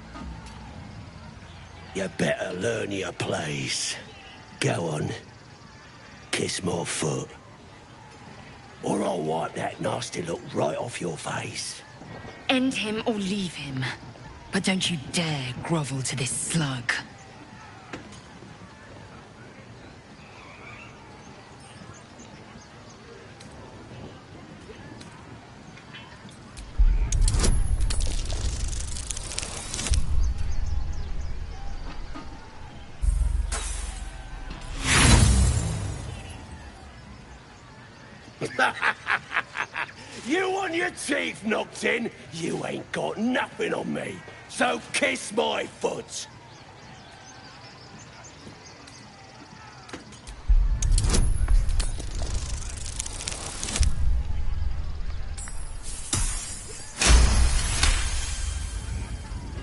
You better learn your place. Go on. Kiss my foot. Or I'll wipe that nasty look right off your face. End him or leave him. But don't you dare grovel to this slug. You want your teeth knocked in? You ain't got nothing on me. So kiss my foot.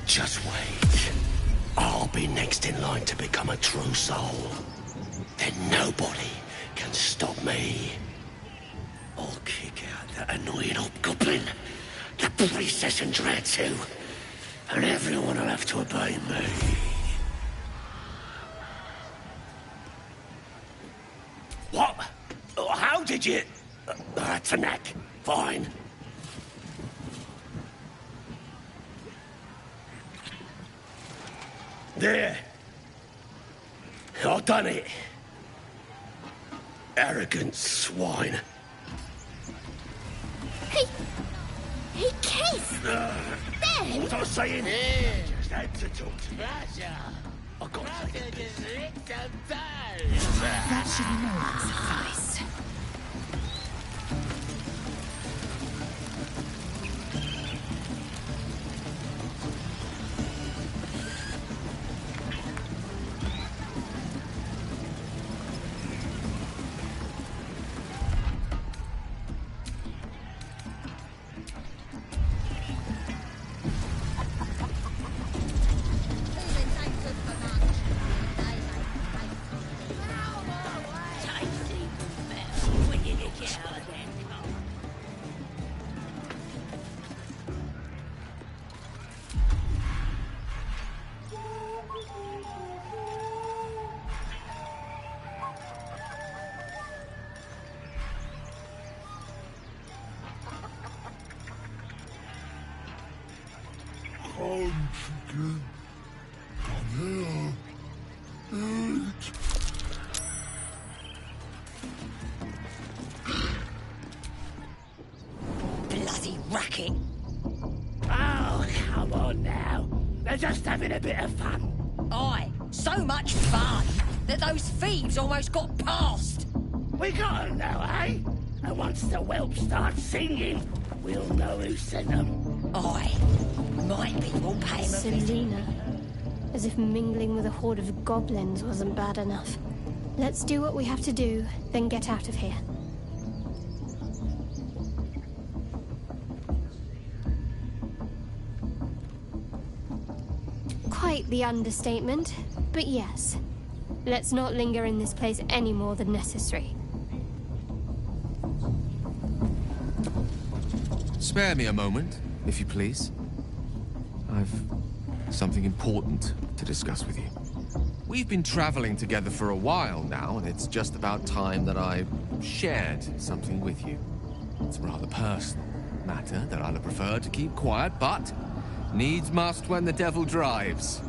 Just wait. I'll be next in line to become a true soul. Then nobody can stop me. I'll kick out that annoying hobgoblin, the priestess and dread too, and everyone will have to obey me. What? How did you... That's a knack. Fine. There. I've done it. Arrogant swine. He kissed! Then? What was I saying? Just had to talk to me. I got That should more than suffice. Bloody racket. Oh, come on now. They're just having a bit of fun. Aye, so much fun that those thieves almost got past. We got 'em now, eh? And once the whelp starts singing, we'll know who sent them. Aye, might be we'll pay 'em a visit. Selena. As if mingling with a horde of goblins wasn't bad enough. Let's do what we have to do, then get out of here. Quite the understatement, but yes. Let's not linger in this place any more than necessary. Spare me a moment, if you please. I've something important to discuss with you. We've been traveling together for a while now, and it's just about time that I shared something with you. It's a rather personal matter that I'd have preferred to keep quiet, but needs must when the devil drives.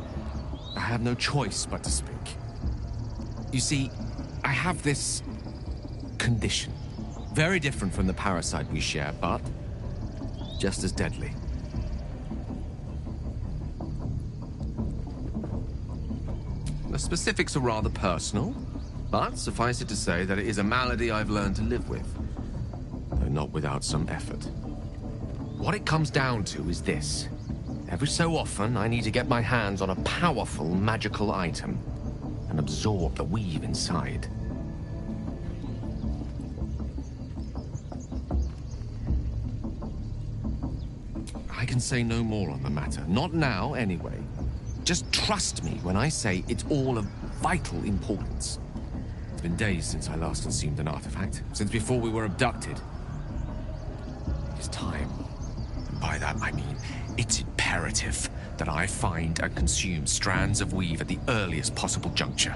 I have no choice but to speak. You see, I have this condition. Very different from the parasite we share, but just as deadly. The specifics are rather personal, but suffice it to say that it is a malady I've learned to live with, though not without some effort. What it comes down to is this. Every so often, I need to get my hands on a powerful magical item and absorb the weave inside. I can say no more on the matter. Not now, anyway. Just trust me when I say it's all of vital importance. It's been days since I last consumed an artifact, since before we were abducted. It's time. And by that I mean, it's imperative that I find and consume strands of weave at the earliest possible juncture.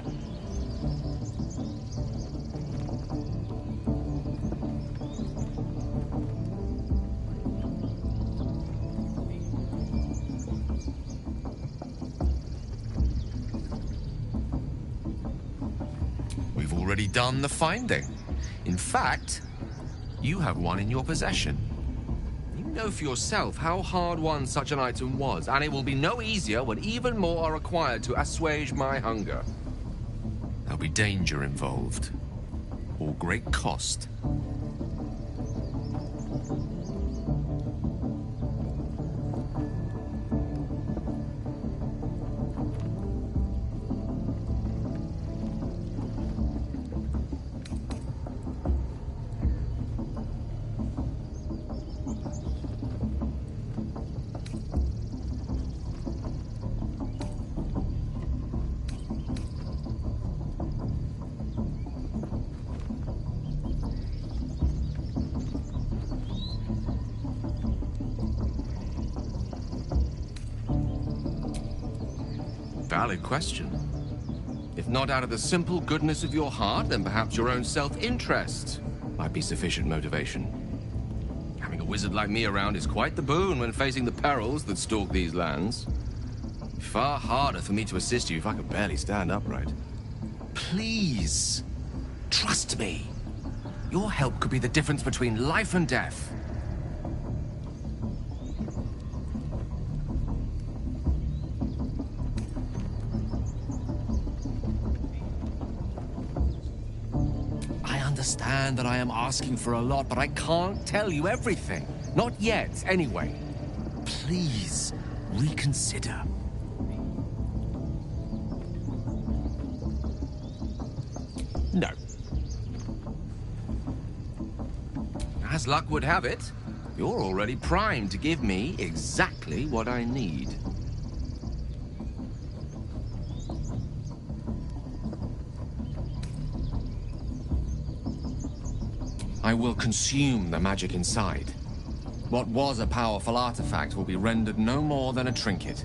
We've already done the finding. In fact, you have one in your possession. You know for yourself how hard-won such an item was, and it will be no easier when even more are required to assuage my hunger. There'll be danger involved, or great cost. Valid question. If not out of the simple goodness of your heart, then perhaps your own self-interest might be sufficient motivation. Having a wizard like me around is quite the boon when facing the perils that stalk these lands. Far harder for me to assist you if I could barely stand upright. Please, trust me. Your help could be the difference between life and death. I understand that I am asking for a lot, but I can't tell you everything. Not yet, anyway. Please, reconsider. No. As luck would have it, you're already primed to give me exactly what I need. I will consume the magic inside. What was a powerful artifact will be rendered no more than a trinket,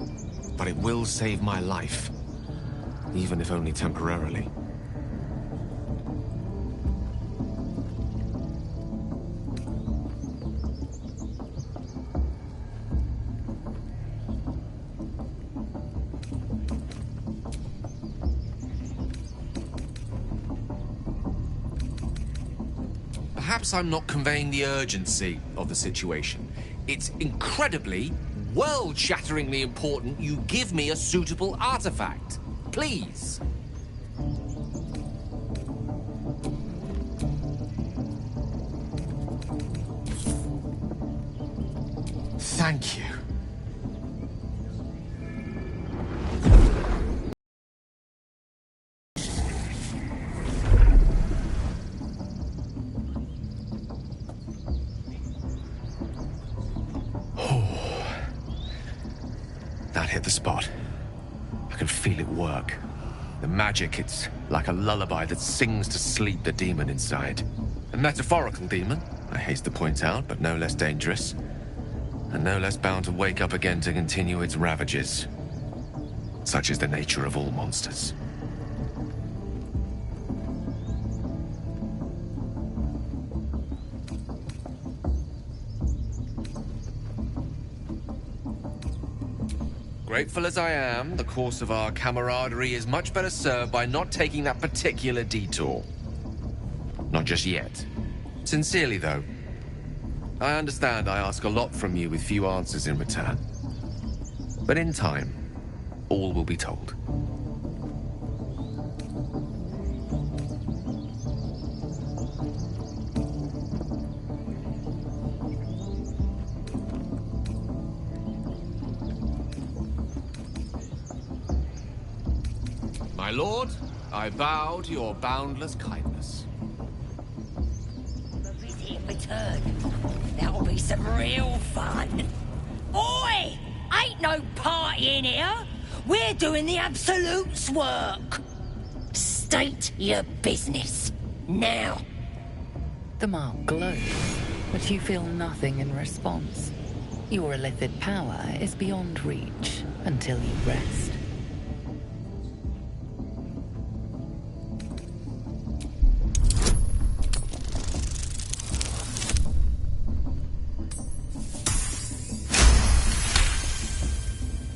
but it will save my life, even if only temporarily. Perhaps I'm not conveying the urgency of the situation. It's incredibly, world-shatteringly important you give me a suitable artifact. Please. Thank you. That hit the spot. I can feel it work. The magic, it's like a lullaby that sings to sleep the demon inside. A metaphorical demon, I haste to point out, but no less dangerous. And no less bound to wake up again to continue its ravages. Such is the nature of all monsters. Grateful as I am, the course of our camaraderie is much better served by not taking that particular detour. Not just yet. Sincerely, though. I understand I ask a lot from you with few answers in return. But in time, all will be told. My lord, I bow to your boundless kindness. A visit in return. That'll be some real fun. Oi! Ain't no party in here. We're doing the Absolute's work. State your business. Now. The mark glows, but you feel nothing in response. Your illithid power is beyond reach until you rest.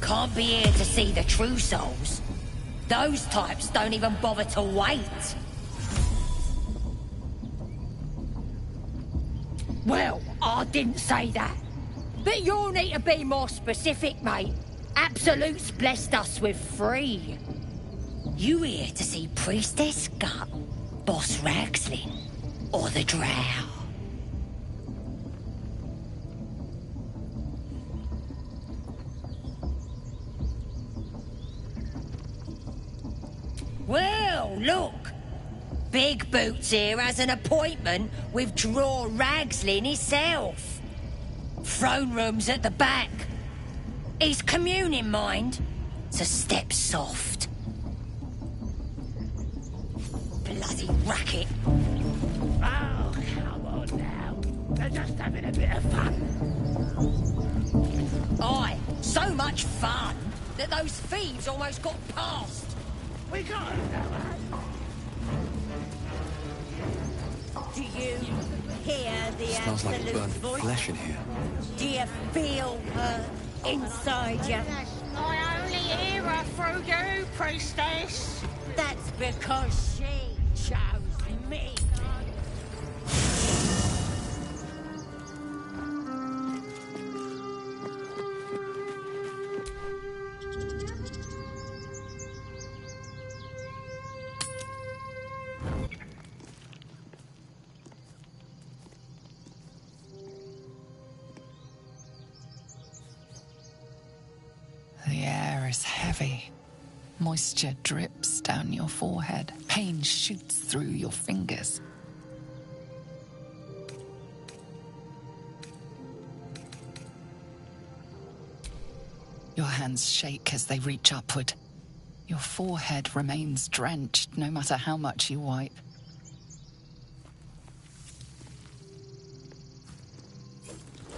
Can't be here to see the true souls. Those types don't even bother to wait. Well, I didn't say that. But you'll need to be more specific, mate. Absolute's blessed us with 3. You here to see Priestess Gut, Boss Ragslin, or the Drow? Well, look. Big Boots here has an appointment with Draw Ragslin himself. Throne room's at the back. He's communing, mind, so step soft. Bloody racket. Oh, come on now. They're just having a bit of fun. Aye, so much fun that those thieves almost got past. We got them now, eh? Do you hear the Smells like Absolute burnt voice? flesh in here. Do you feel her inside you? I only hear her through you, Priestess. That's because she chose me. The air is heavy. Moisture drips down your forehead. Pain shoots through your fingers. Your hands shake as they reach upward. Your forehead remains drenched no matter how much you wipe.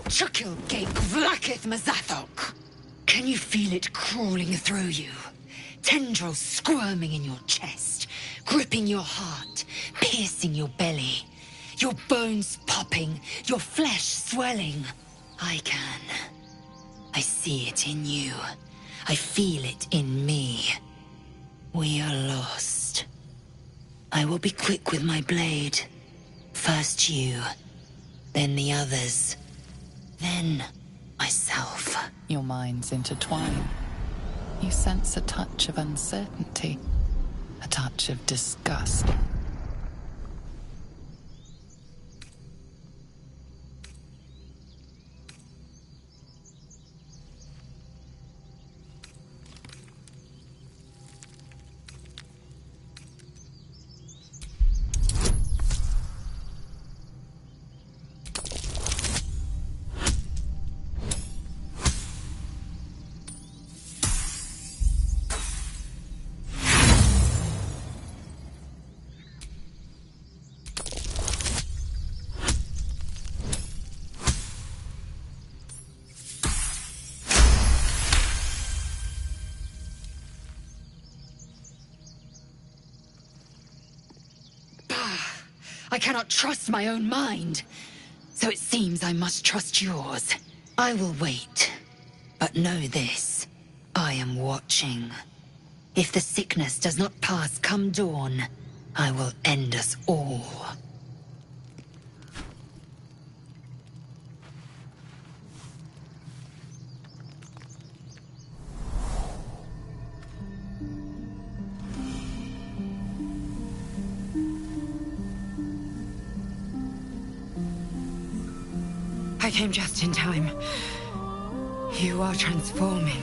Chukil Gate Vlakith Mazathok! Can you feel it crawling through you? Tendrils squirming in your chest, gripping your heart, piercing your belly. Your bones popping, your flesh swelling. I can. I see it in you. I feel it in me. We are lost. I will be quick with my blade. First you, then the others, then myself. Your minds intertwine. You sense a touch of uncertainty, a touch of disgust. I cannot trust my own mind. So it seems I must trust yours. I will wait. But know this. I am watching. If the sickness does not pass come dawn, I will end us all. I came just in time. You are transforming.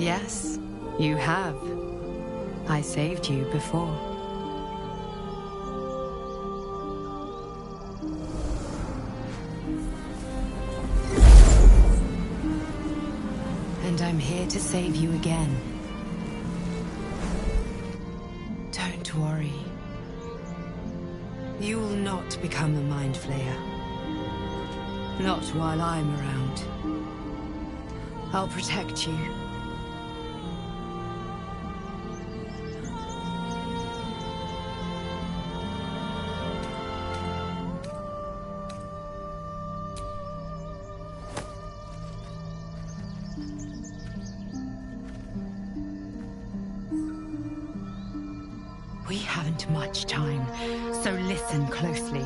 Yes, you have. I saved you before. And I'm here to save you again. Don't worry. You will not become a Mind Flayer. Not while I'm around. I'll protect you. We haven't much time, so listen closely.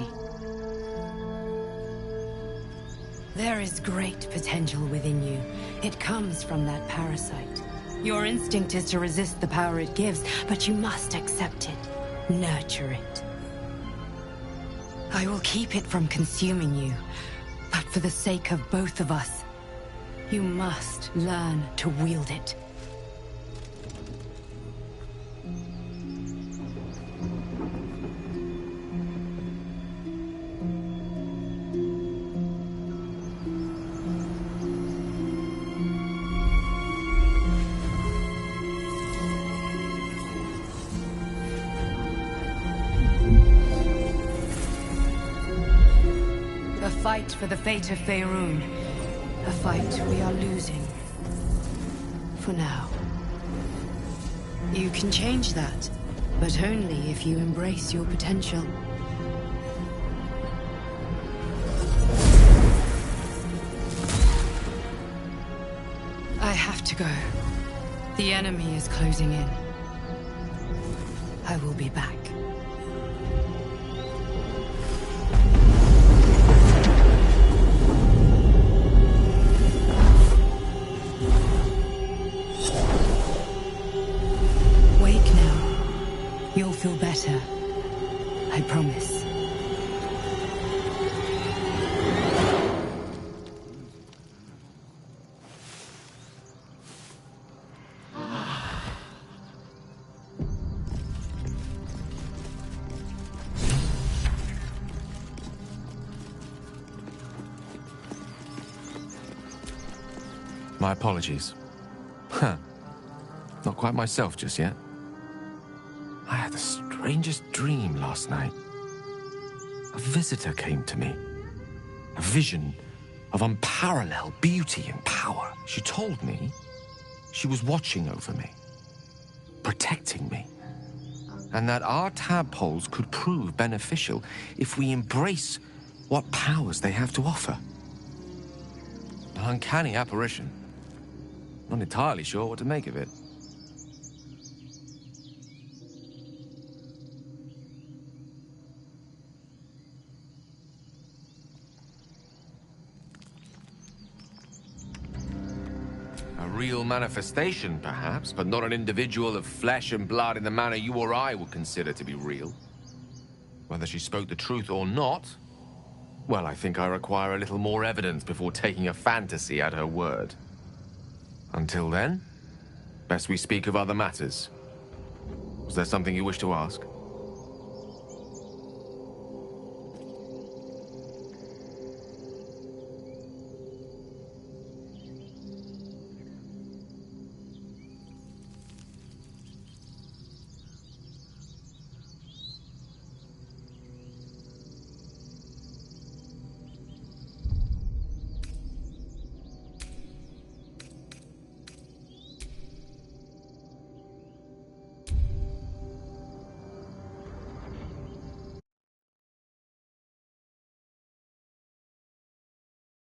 There is great potential within you. It comes from that parasite. Your instinct is to resist the power it gives, but you must accept it. Nurture it. I will keep it from consuming you, but for the sake of both of us, you must learn to wield it. Fight for the fate of Faerun. A fight we are losing. For now. You can change that, but only if you embrace your potential. I have to go. The enemy is closing in. I will be back. Feel better. I promise. My apologies. Huh. Not quite myself just yet. I had the strangest dream last night. A visitor came to me. A vision of unparalleled beauty and power. She told me she was watching over me, protecting me, and that our tadpoles could prove beneficial if we embrace what powers they have to offer. An uncanny apparition. Not entirely sure what to make of it. Real manifestation, perhaps, but not an individual of flesh and blood in the manner you or I would consider to be real. Whether she spoke the truth or not, well, I think I require a little more evidence before taking a fantasy at her word. Until then, best we speak of other matters. Was there something you wish to ask?